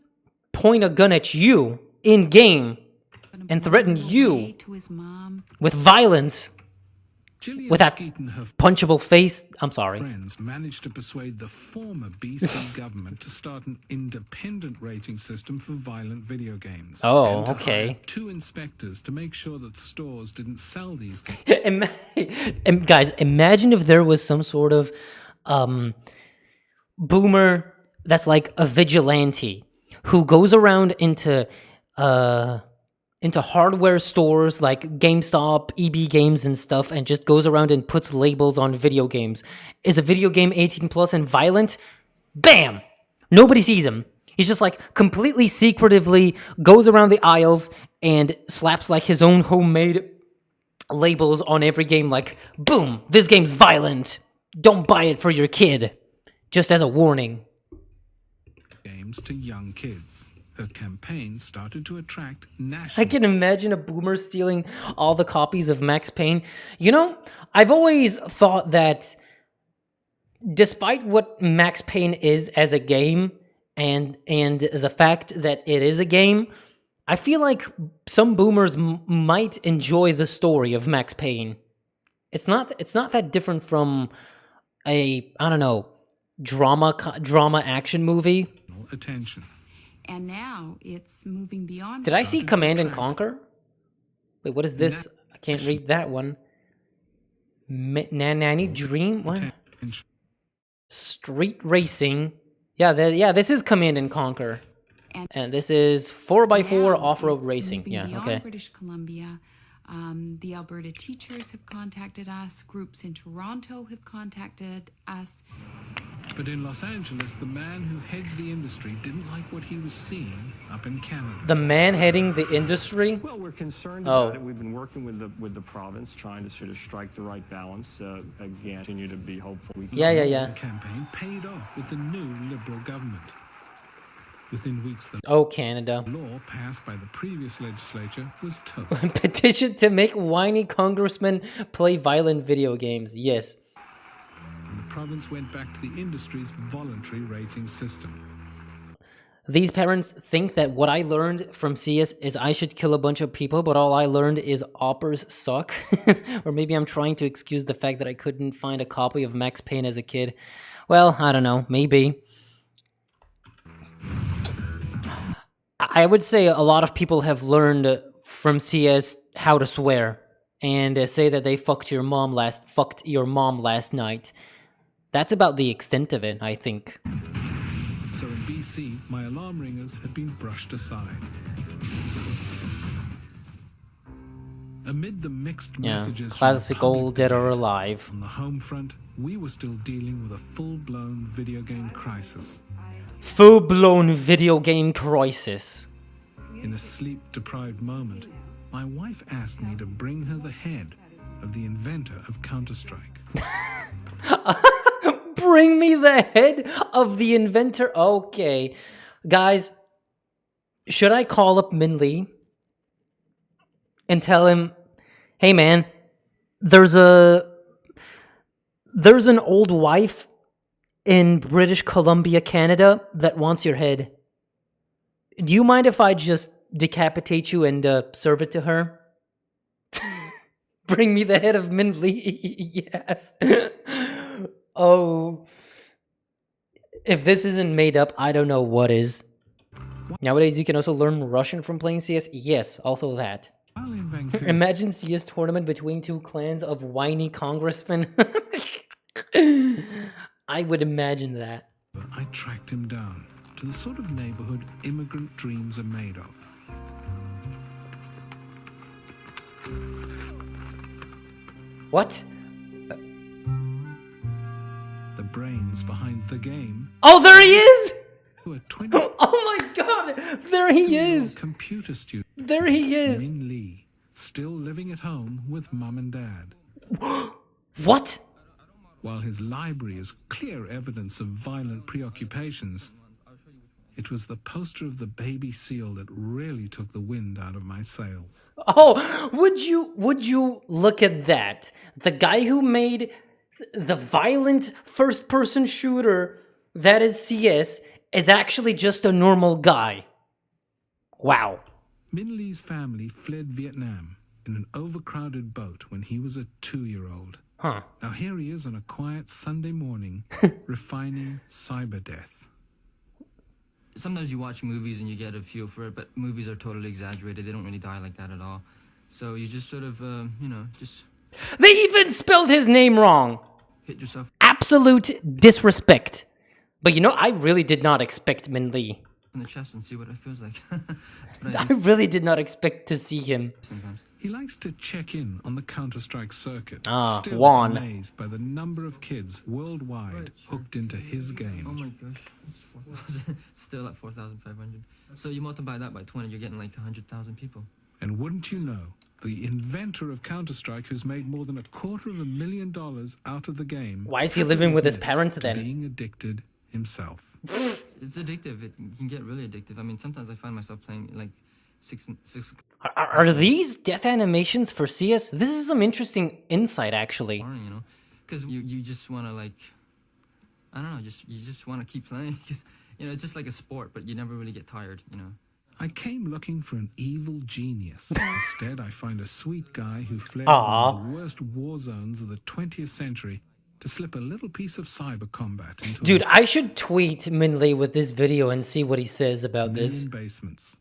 point a gun at you in game and threaten you To his mom. with violence. With that punchable face. I'm sorry. friends managed to persuade the former BC government to start an independent rating system for violent video games. Oh, and to okay. hire 2 inspectors to make sure that stores didn't sell these games. Guys, imagine if there was some sort of boomer that's like a vigilante who goes around into hardware stores like GameStop, EB Games and stuff, and just goes around and puts labels on video games. Is a video game 18 plus and violent? Bam! Nobody sees him. He's just like completely secretively goes around the aisles and slaps like his own homemade labels on every game like, boom, this game's violent. Don't buy it for your kid. Just as a warning. Games to young kids. Her campaign started to attract I national can imagine a boomer stealing all the copies of Max Payne. You know, I've always thought that despite what Max Payne is as a game and the fact that it is a game, I feel like some boomers might enjoy the story of Max Payne. It's not that different from a, I don't know, drama action movie. attention. And now it's moving beyond. Did I see Command and Conquer? Wait, what is this? I can't read that one. Nanny Dream? What? Street Racing. Yeah, this is Command and Conquer. And this is 4x4 off-road racing. Moving Yeah, beyond okay. British Columbia. The Alberta teachers have contacted us. Groups in Toronto have contacted us. But in Los Angeles, the man who heads the industry didn't like what he was seeing up in Canada. The man heading the industry? Well, we're concerned Oh. about it. We've been working with the province, trying to sort of strike the right balance. Again, continue to be hopeful. Yeah. The campaign paid off with the new Liberal government. Within weeks, the Oh, Canada. law passed by the previous legislature was toast. Petition to make whiny congressmen play violent video games. Yes. And the province went back to the industry's voluntary rating system. These parents think that what I learned from CS is I should kill a bunch of people, but all I learned is oppers suck. Or maybe I'm trying to excuse the fact that I couldn't find a copy of Max Payne as a kid. Well, I don't know. Maybe. I would say a lot of people have learned from CS how to swear and say that they fucked your mom last night. That's about the extent of it, I think. So in BC, my alarm ringers had been brushed aside. Amid the mixed Yeah, messages classic from the old Dead or Alive. on the home front, we were still dealing with a full-blown video game crisis. Full-blown video game crisis. In a sleep-deprived moment, my wife asked me to bring her the head of the inventor of Counter-Strike. Bring me the head of the inventor. Okay. Guys, should I call up Min Lee? and tell him, "Hey man, there's an old wife in British Columbia, Canada that wants your head. Do you mind if I just decapitate you and serve it to her? Bring me the head of Min Lee." Yes. Oh. If this isn't made up, I don't know what is. Nowadays, you can also learn Russian from playing CS. Yes, also that. Imagine CS tournament between two clans of whiny congressmen. I would imagine that. I tracked him down to the sort of neighborhood immigrant dreams are made of. What? The brains behind the game. Oh, there he is! Oh my god! There he is! Computer student. There he is! Min Lee, still living at home with mum and dad. What? While his library is clear evidence of violent preoccupations, it was the poster of the baby seal that really took the wind out of my sails. Oh, would you look at that? The guy who made the violent first-person shooter that is CS is actually just a normal guy. Wow. Min Lee's family fled Vietnam in an overcrowded boat when he was a 2-year-old. Huh. Now here he is on a quiet Sunday morning, refining cyber death. Sometimes you watch movies and you get a feel for it, but movies are totally exaggerated. They don't really die like that at all. So you just sort of, just... They even spelled his name wrong. Hit yourself Absolute disrespect. But you know, I really did not expect Min Lee. in the chest and see what it feels like. I really did not expect to see him. Sometimes. He likes to check in on the Counter-Strike circuit. Ah, Still Juan. amazed by the number of kids worldwide hooked into his game. Oh my gosh, it's 4,000. Still at 4,500. So you multiply that by 20, you're getting like 100,000 people. And wouldn't you know, the inventor of Counter-Strike, who's made more than $250,000 out of the game. Why is he living with his parents then? Being addicted himself. It's addictive. It can get really addictive. I mean, sometimes I find myself playing like six. Are these death animations for CS? This is some interesting insight, actually. You know, because you just want to like, I don't know, you just want to keep playing because it's just like a sport, but you never really get tired. I came looking for an evil genius. Instead, I find a sweet guy who fled Aww. one of the worst war zones of the 20th century to slip a little piece of cyber combat into Dude, I should tweet Min Lee with this video and see what he says about this. basements.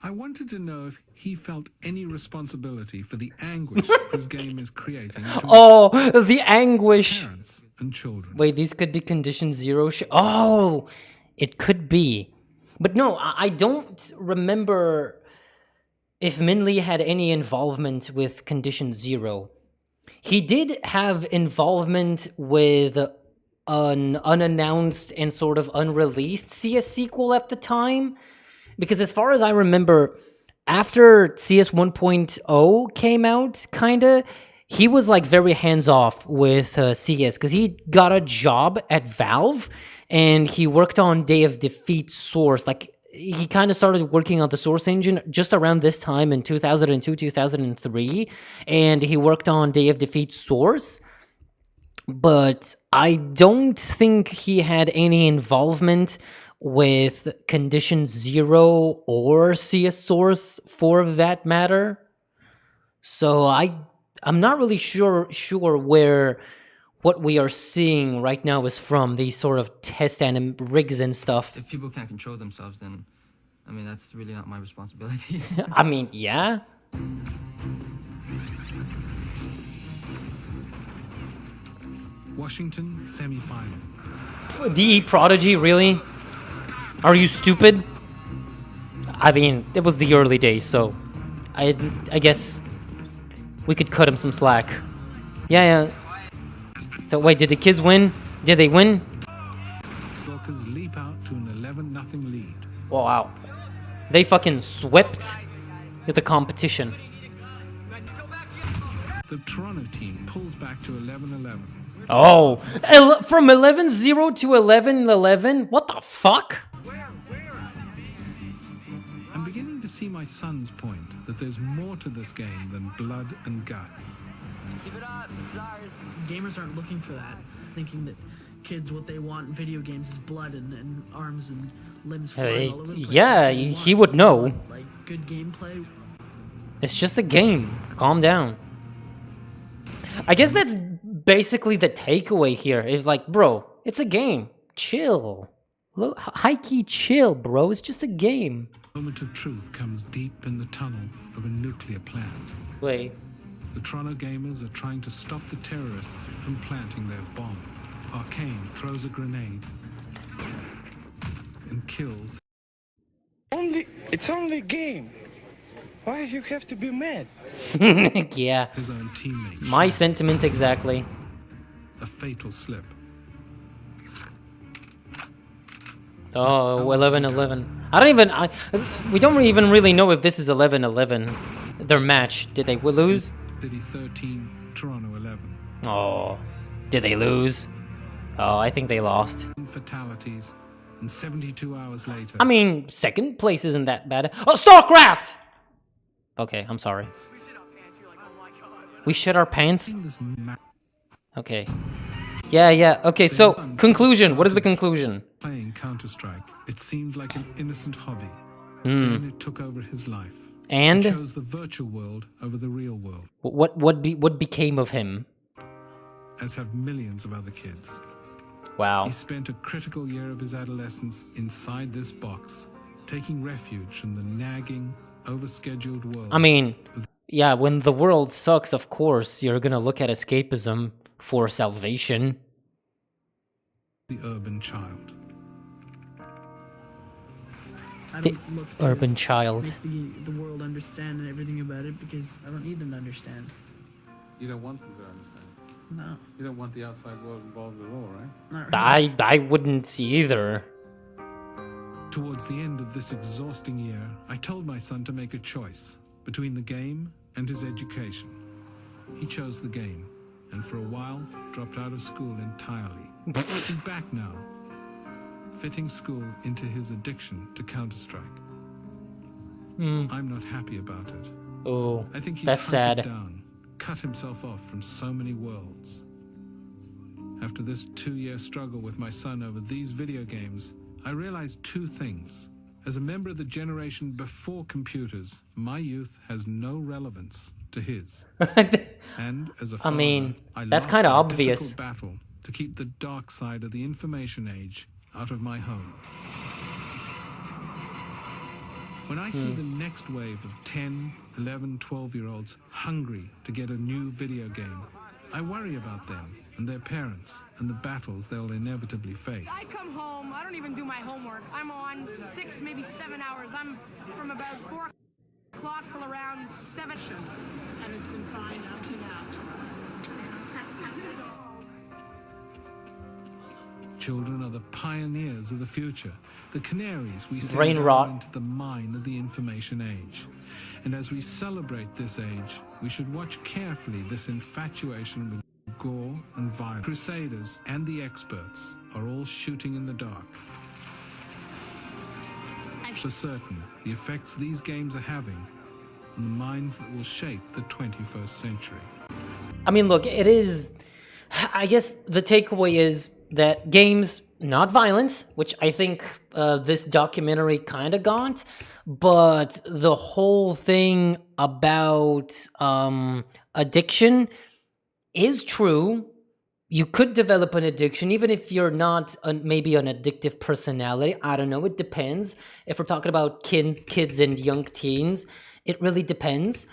I wanted to know if he felt any responsibility for the anguish his game is creating. Oh, the anguish. Parents and children. Wait, these could be condition 0. Oh, it could be. But no, I don't remember if Min Lee had any involvement with condition 0. He did have involvement with an unannounced and sort of unreleased CS sequel at the time. Because as far as I remember, after CS 1.0 came out, kinda, he was like very hands-off with CS. Because he got a job at Valve, and he worked on Day of Defeat Source. Like, he kind of started working on the Source engine just around this time in 2002, 2003. And he worked on Day of Defeat Source. But I don't think he had any involvement with Condition 0 or CS Source for that matter. So I'm not really sure where what we are seeing right now is from, these sort of test rigs and stuff. If people can't control themselves, then, I mean, that's really not my responsibility. I mean, yeah. Washington semifinal. DE Prodigy, really? Are you stupid? I mean, it was the early days, so I guess we could cut him some slack. Yeah. So wait, did the kids win? Did they win? Workers leap out to an 11-0 lead. Oh, wow. They fucking swept the competition. The Toronto team pulls back to 11-11. Oh, from 11-0 to 11-11? What the fuck? I'm beginning to see my son's point that there's more to this game than blood and guts. Keep it up, it's ours. Gamers aren't looking for that, thinking that kids, what they want in video games is blood and arms and limbs flying all over the place. Yeah, That's what they he want. would know. Like, good gameplay. It's just a game. Calm down. I guess that's basically the takeaway here. It's like, bro, it's a game. Chill. High-key chill, bro. It's just a game. The moment of truth comes deep in the tunnel of a nuclear plant. Wait. The Toronto gamers are trying to stop the terrorists from planting their bomb. Arcane throws a grenade and kills. It's only a game. Why you have to be mad? Yeah. His own teammate. My sentiment exactly. A fatal slip. Oh, 11-11. I don't even... we don't even really know if this is 11-11. Their match. Did they lose? City 13, Toronto 11. Oh. Did they lose? Oh, I think they lost. Fatalities. And 72 hours later... I mean, second place isn't that bad. Oh, StarCraft! Okay, I'm sorry. We shit our pants? Okay. Yeah. Okay, so, conclusion. What is the conclusion? Playing Counter-Strike, it seemed like an innocent hobby. Hmm. Then it took over his life. And? He chose the virtual world over the real world. What became of him? As have millions of other kids. Wow. He spent a critical year of his adolescence inside this box, taking refuge from the nagging, overscheduled world. I mean, yeah, when the world sucks, of course, you're gonna look at escapism for salvation. The urban child. I The don't look to urban child. make the world understand and everything about it because I don't need them to understand. You don't want them to understand. No. You don't want the outside world involved at all, right? Not really. I wouldn't either. Towards the end of this exhausting year, I told my son to make a choice between the game and his education. He chose the game, and for a while, dropped out of school entirely. He's back now, fitting school into his addiction to Counter-Strike. I'm not happy about it. Oh, I think he's that's hunkered sad. down, cut himself off from so many worlds. After this 2-year struggle with my son over these video games, I realized two things. As a member of the generation before computers, my youth has no relevance to his. And as a father, I mean, I that's lost kind of a obvious. difficult battle to keep the dark side of the information age out of my home. When I see the next wave of 10, 11, 12-year-olds hungry to get a new video game, I worry about them and their parents and the battles they'll inevitably face. I come home, I don't even do my homework. I'm on 6, maybe 7 hours. I'm from about 4 o'clock till around 7. And it's been fine up to now. Children are the pioneers of the future, the canaries we send Brain down rot. into the mine of the information age. And as we celebrate this age, we should watch carefully this infatuation with gore and violence. Crusaders and the experts are all shooting in the dark. For certain, the effects these games are having on the minds that will shape the 21st century. I mean, look, it is... I guess the takeaway is that games, not violence, which I think this documentary kind of got, but the whole thing about addiction is true. You could develop an addiction, even if you're not maybe an addictive personality. I don't know. It depends. If we're talking about kids and young teens, it really depends.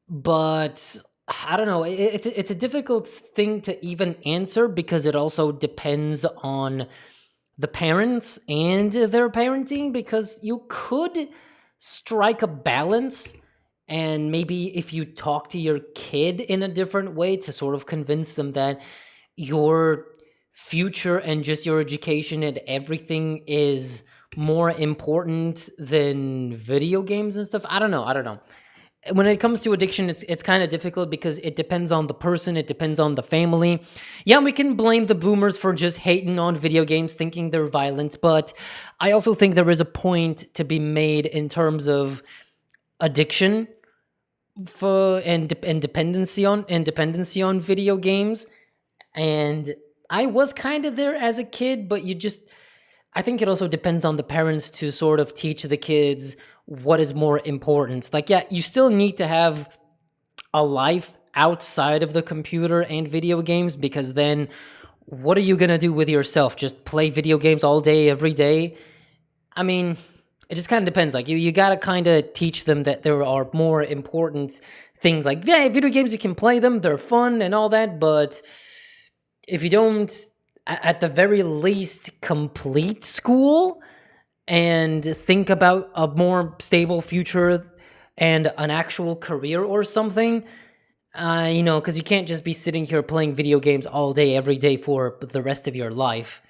But I don't know. It's a difficult thing to even answer because it also depends on the parents and their parenting, because you could strike a balance, and maybe if you talk to your kid in a different way to sort of convince them that your future and just your education and everything is more important than video games and stuff. I don't know. When it comes to addiction, it's kind of difficult because it depends on the person, it depends on the family. Yeah, we can blame the boomers for just hating on video games, thinking they're violent, but I also think there is a point to be made in terms of addiction for and dependency on video games. And I was kind of there as a kid, but I think it also depends on the parents to sort of teach the kids what is more important. Like, yeah, you still need to have a life outside of the computer and video games, because then what are you going to do with yourself? Just play video games all day, every day? I mean, it just kind of depends. Like, you got to kind of teach them that there are more important things. Like, yeah, video games, you can play them, they're fun and all that, but if you don't, at the very least, complete school and think about a more stable future and an actual career or something, because you can't just be sitting here playing video games all day, every day for the rest of your life.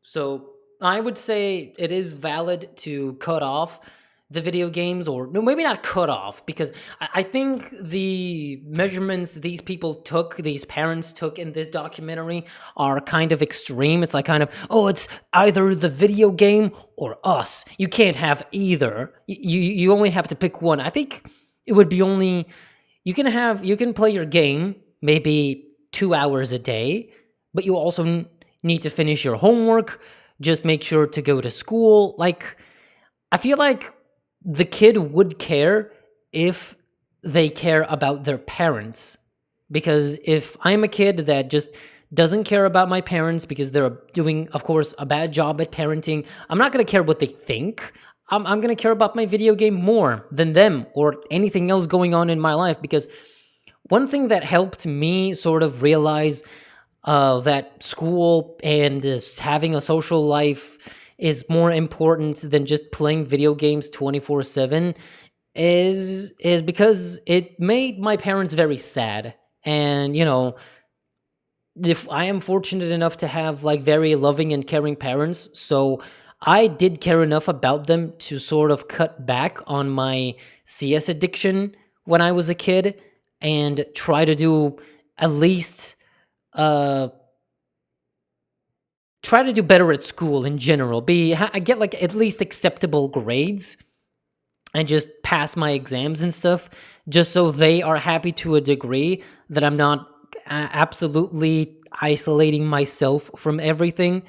So I would say it is valid to cut off the video games, or no, maybe not cut off, because I think the measurements these parents took in this documentary are kind of extreme. It's like kind of, it's either the video game or us. You can't have either. You only have to pick one. I think it would be only, you can play your game maybe 2 hours a day, but you also need to finish your homework. Just make sure to go to school. Like, I feel like the kid would care if they care about their parents. Because if I'm a kid that just doesn't care about my parents because they're doing, of course, a bad job at parenting, I'm not going to care what they think. I'm going to care about my video game more than them or anything else going on in my life. Because one thing that helped me sort of realize that school and having a social life is more important than just playing video games 24/7 is because it made my parents very sad. And, if I am fortunate enough to have like very loving and caring parents, so I did care enough about them to sort of cut back on my CS addiction when I was a kid and try to do at least try to do better at school in general. I get like at least acceptable grades and just pass my exams and stuff, just so they are happy to a degree that I'm not absolutely isolating myself from everything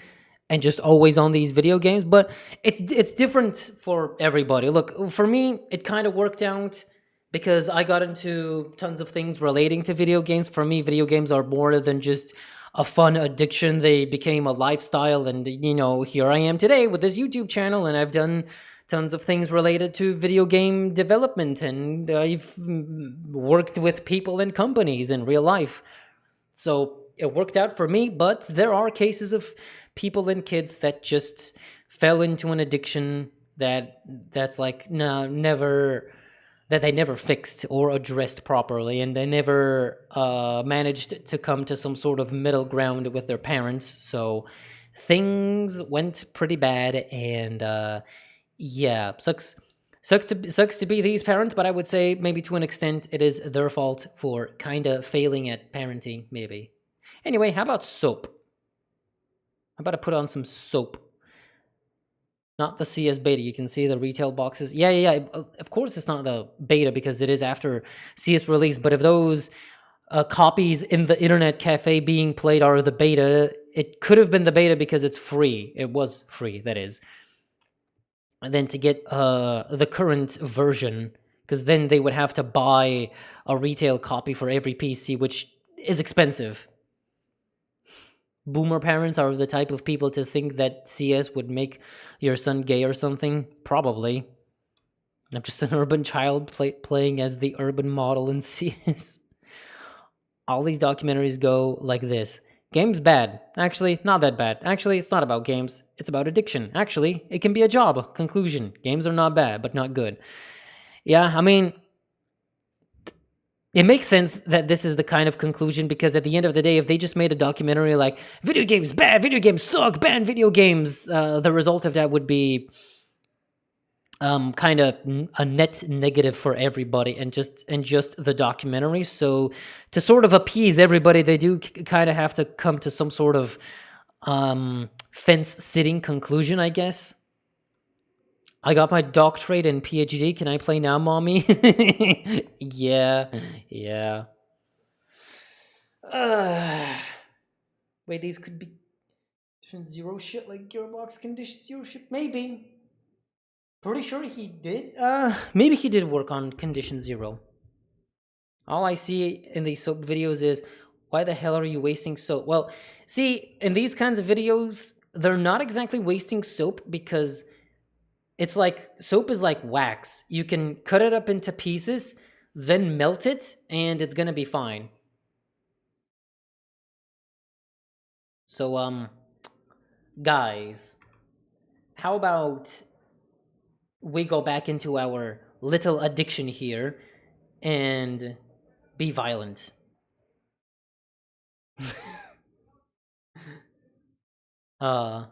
and just always on these video games. But it's different for everybody. Look, for me, it kind of worked out because I got into tons of things relating to video games. For me, video games are more than just a fun addiction. They became a lifestyle, and here I am today with this YouTube channel, and I've done tons of things related to video game development, and I've worked with people and companies in real life. So it worked out for me, but there are cases of people and kids that just fell into an addiction that's like that they never fixed or addressed properly, and they never managed to come to some sort of middle ground with their parents. So things went pretty bad, and yeah, sucks to be these parents, but I would say maybe to an extent it is their fault for kind of failing at parenting, maybe. Anyway, how about soap? How about I put on some soap? Not the CS beta. You can see the retail boxes. Yeah. Of course it's not the beta because it is after CS release, but if those copies in the internet cafe being played are the beta, it could have been the beta because it's free. It was free, that is. And then to get the current version, because then they would have to buy a retail copy for every PC, which is expensive. Boomer parents are the type of people to think that CS would make your son gay or something. Probably. I'm just an urban child playing as the urban model in CS. All these documentaries go like this. Games bad. Actually, not that bad. Actually, it's not about games. It's about addiction. Actually, it can be a job. Conclusion. Games are not bad, but not good. Yeah, I mean, it makes sense that this is the kind of conclusion, because at the end of the day, if they just made a documentary like, video games bad, video games suck, ban video games, the result of that would be kind of a net negative for everybody and just the documentary. So to sort of appease everybody, they do kind of have to come to some sort of fence-sitting conclusion, I guess. I got my doctorate and PhD. Can I play now, mommy? Yeah, yeah. Wait, these could be condition 0 shit like Gearbox condition 0 shit? Maybe. Pretty sure he did. Maybe he did work on condition 0. All I see in these soap videos is, why the hell are you wasting soap? Well, see, in these kinds of videos, they're not exactly wasting soap because it's like, soap is like wax. You can cut it up into pieces, then melt it, and it's gonna be fine. So, guys, how about we go back into our little addiction here and be violent? uh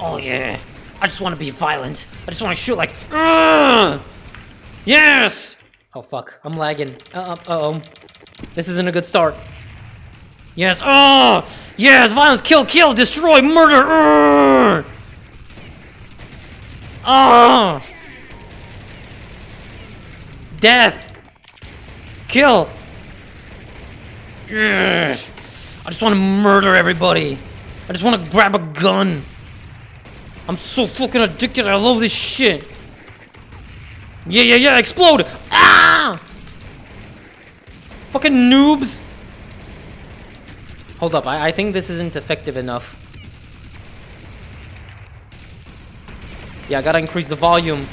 Oh yeah, I just want to be violent. I just want to shoot like, yes! Oh fuck, I'm lagging. Uh-oh. This isn't a good start. Yes, oh! Yes, violence, kill, kill, destroy, murder! Oh! Death! Kill! Yes! I just want to murder everybody. I just want to grab a gun. I'm so fucking addicted. I love this shit. Yeah, explode! Ah! Fucking noobs! Hold up, I think this isn't effective enough. Yeah, I gotta increase the volume.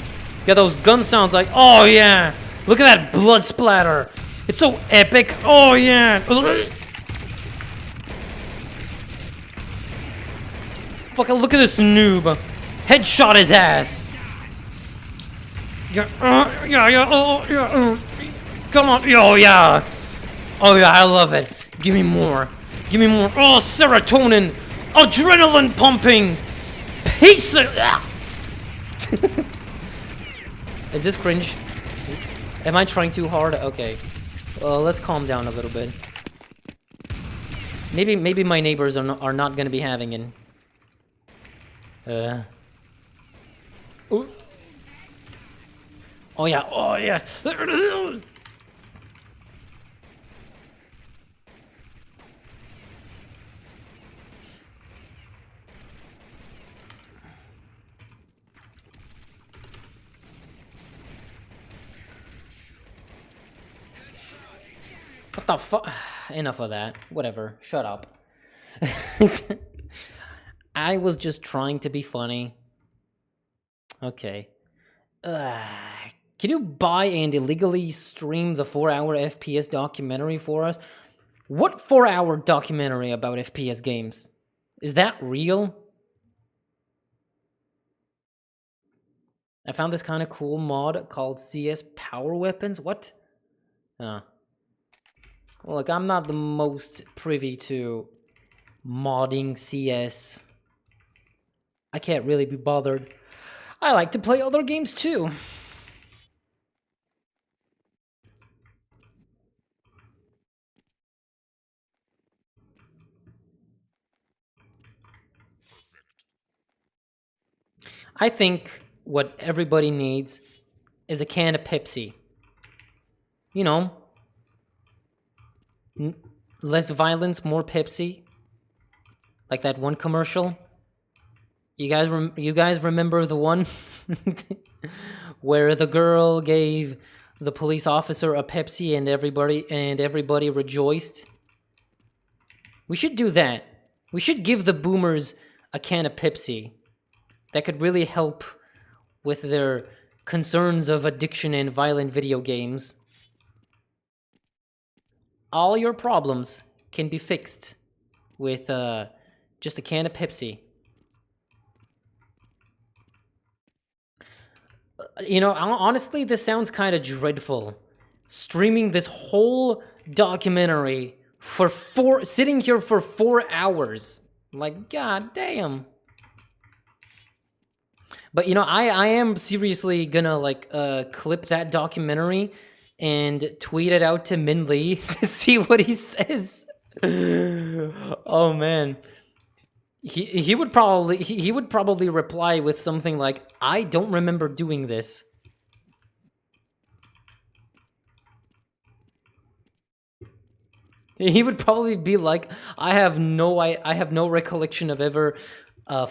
Yeah, those gun sounds like, oh yeah! Look at that blood splatter! It's so epic! Oh yeah! Fucking look at this noob! Headshot his ass! Yeah, come on, oh yeah! Oh yeah, I love it. Give me more. Give me more. Oh, serotonin! Adrenaline pumping! Piece of... Is this cringe? Am I trying too hard? Okay. Well, let's calm down a little bit. Maybe my neighbors are not gonna be having it. Ooh. Oh yeah, oh yeah. What the fuck? Enough of that. Whatever. Shut up. I was just trying to be funny. Okay. Can you buy and illegally stream the 4-hour FPS documentary for us? What 4-hour documentary about FPS games? Is that real? I found this kind of cool mod called CS Power Weapons. What? Look, I'm not the most privy to modding CS. I can't really be bothered. I like to play other games too. I think what everybody needs is a can of Pepsi. You know, less violence, more Pepsi. Like that one commercial. You guys remember the one where the girl gave the police officer a Pepsi and everybody rejoiced? We should do that. We should give the boomers a can of Pepsi. That could really help with their concerns of addiction and violent video games. All your problems can be fixed with just a can of Pepsi. You know, honestly, this sounds kind of dreadful. Streaming this whole documentary for sitting here for 4 hours. Like, god damn. But you know, I am seriously gonna like clip that documentary and tweet it out to Min Lee to see what he says. Oh man. He would probably reply with something like, "I don't remember doing this." He would probably be like, I have no recollection of ever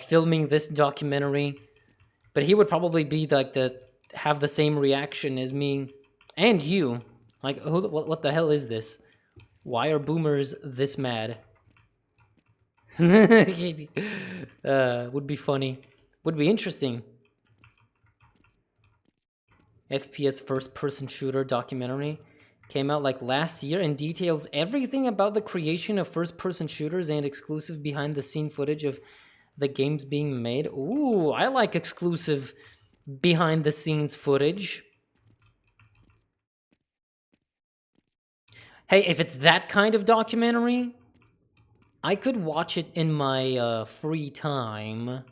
filming this documentary." But he would probably be like have the same reaction as me and you. Like, what the hell is this? Why are boomers this mad? Would be funny. Would be interesting. FPS first-person shooter documentary came out like last year and details everything about the creation of first-person shooters and exclusive behind-the-scene footage of the games being made. Ooh, I like exclusive behind-the-scenes footage. Hey, if it's that kind of documentary, I could watch it in my free time.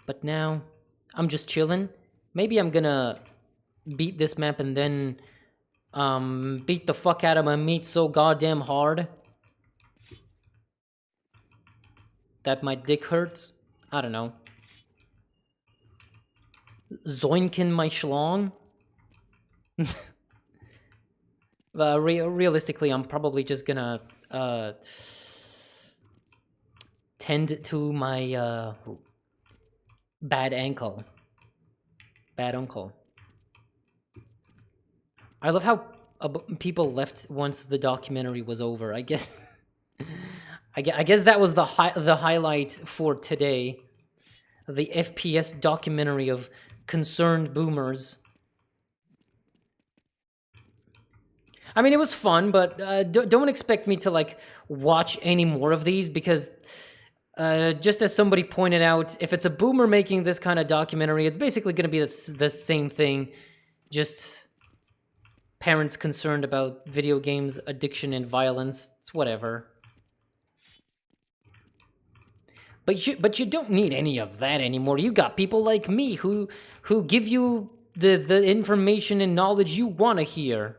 But now, I'm just chilling. Maybe I'm gonna beat this map and then beat the fuck out of my meat so goddamn hard that my dick hurts. I don't know. Zoinkin my schlong. Realistically, I'm probably just gonna tend to my bad ankle. Bad uncle. I love how people left once the documentary was over. I guess I guess that was the highlight for today. The FPS documentary of concerned boomers. I mean, it was fun, but don't expect me to like watch any more of these because just as somebody pointed out, if it's a boomer making this kind of documentary, it's basically going to be the same thing, just parents concerned about video games, addiction, and violence. It's whatever. But you don't need any of that anymore. You got people like me who give you the information and knowledge you want to hear.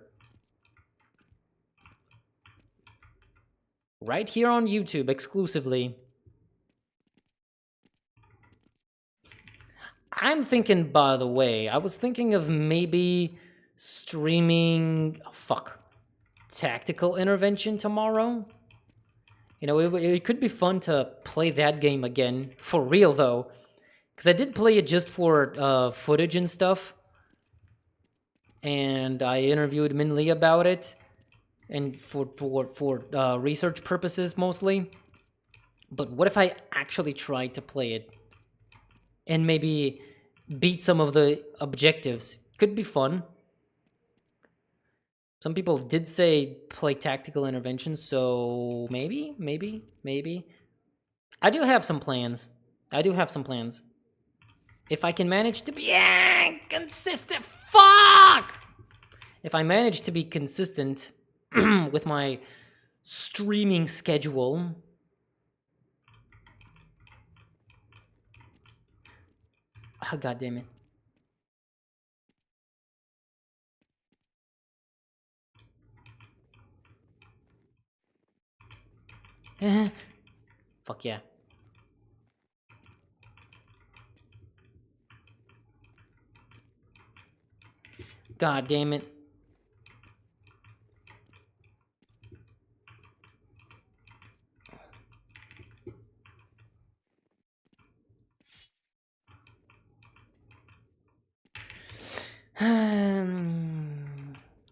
Right here on YouTube, exclusively. I'm thinking, by the way, I was thinking of maybe streaming... Tactical Intervention tomorrow. You know, it could be fun to play that game again. For real, though. Because I did play it just for footage and stuff. And I interviewed Min Lee about it. And for research purposes, mostly. But what if I actually tried to play it? And maybe beat some of the objectives? Could be fun. Some people did say play Tactical Intervention, so maybe. I do have some plans. If I can manage to be consistent, if I manage to be consistent with my streaming schedule, God damn it. Fuck yeah. God damn it.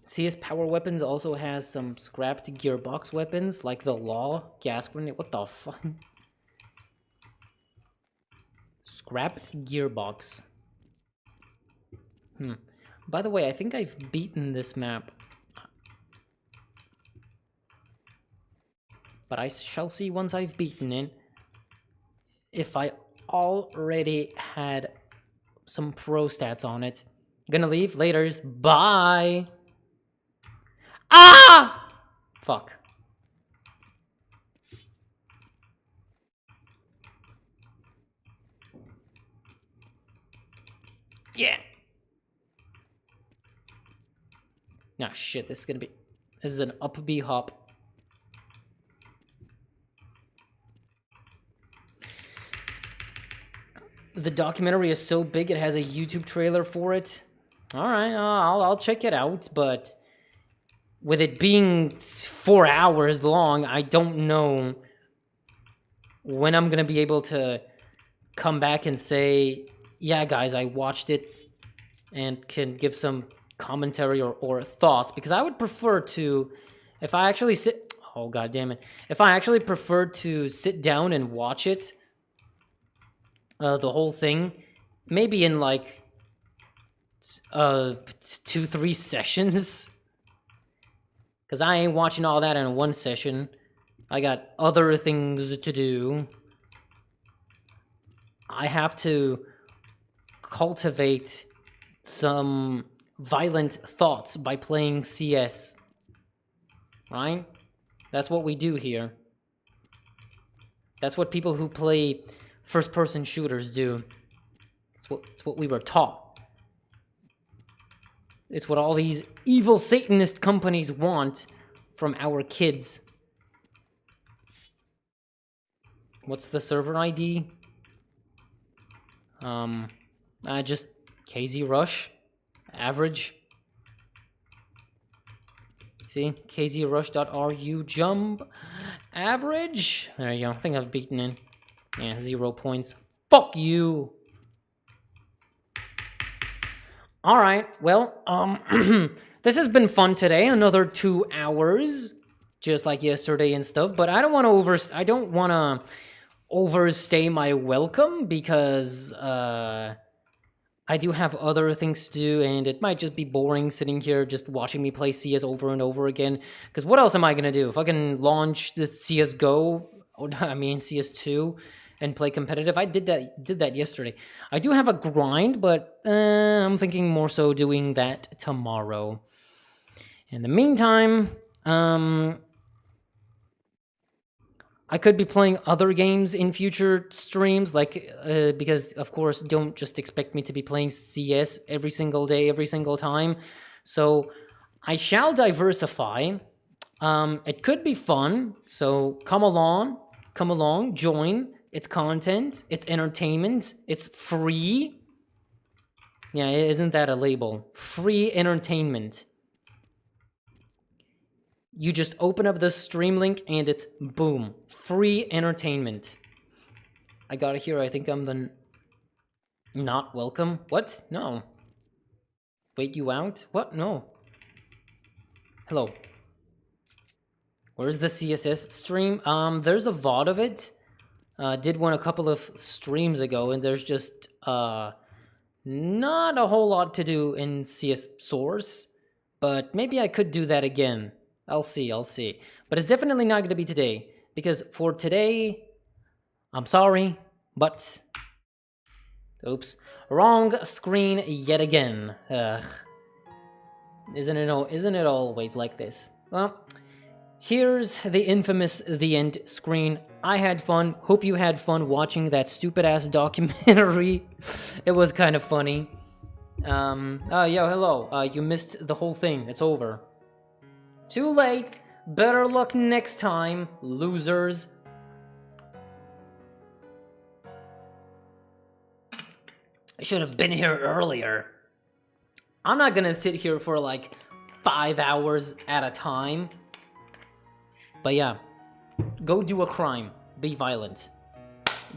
CS Power Weapons also has some scrapped gearbox weapons, like the Law gas grenade. What the fuck? Scrapped gearbox. By the way, I think I've beaten this map. But I shall see once I've beaten it if I already had some pro stats on it. Gonna leave. Laters. Bye. Ah! Fuck. Yeah. Nah, shit, this is an up B hop. The documentary is so big it has a YouTube trailer for it. All right, I'll check it out, but with it being 4 hours long, I don't know when I'm gonna be able to come back and say, yeah, guys, I watched it, and can give some commentary or thoughts, because I would prefer to, if I actually sit, oh god damn it, if I actually prefer to sit down and watch it, the whole thing, maybe in like 2-3 sessions, because I ain't watching all that in one session. I got other things to do. I have to cultivate some violent thoughts by playing CS. Right? That's what we do here. That's what people who play first-person shooters do. It's what we were taught. It's what all these evil Satanist companies want from our kids. What's the server ID? Just KZ Rush. Average. See? KZRush.ru jump. Average. There you go. I think I've beaten it. Yeah, 0 points. Fuck you! Alright, well, this has been fun today. Another 2 hours. Just like yesterday and stuff. But I don't want to overstay my welcome, because I do have other things to do, and it might just be boring sitting here just watching me play CS over and over again. Because what else am I gonna do? If I can launch the CSGO, or I mean CS2, and play competitive, I did that yesterday. I do have a grind, but I'm thinking more so doing that tomorrow. In the meantime, I could be playing other games in future streams, like, because, of course, don't just expect me to be playing CS every single day, every single time. So, I shall diversify. It could be fun, so come along, join. It's content, it's entertainment, it's free. Yeah, isn't that a label? Free entertainment. You just open up the stream link and it's boom. Free entertainment. I got it here. I think I'm the not welcome. What? No. Wait you out? What? No. Hello. Where's the CSS stream? There's a VOD of it. Did one a couple of streams ago, and there's just not a whole lot to do in CS Source. But maybe I could do that again. I'll see. But it's definitely not going to be today. Because for today, I'm sorry, but... Oops. Wrong screen yet again. Ugh. Isn't it always like this? Well, here's the infamous The End screen. I had fun. Hope you had fun watching that stupid-ass documentary. It was kind of funny. Yo, hello. You missed the whole thing. It's over. Too late. Better luck next time, losers. I should have been here earlier. I'm not gonna sit here for like 5 hours at a time. But yeah, go do a crime. Be violent.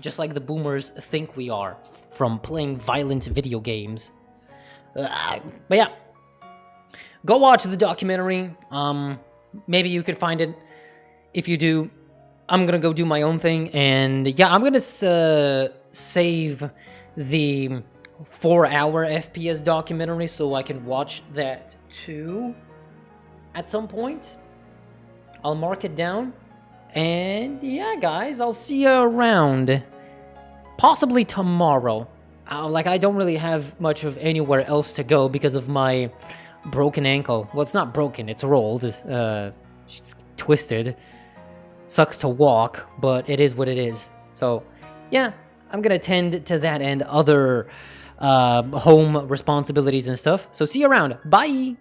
Just like the boomers think we are from playing violent video games. But yeah, go watch the documentary. Maybe you could find it. If you do, I'm gonna go do my own thing. And yeah, I'm gonna save the 4-hour FPS documentary so I can watch that too at some point. I'll mark it down. And yeah, guys, I'll see you around. Possibly tomorrow. I don't really have much of anywhere else to go because of my broken ankle. Well, it's not broken, it's rolled. It's twisted. Sucks to walk, but it is what it is. So, yeah, I'm gonna tend to that and other home responsibilities and stuff. So see you around. Bye!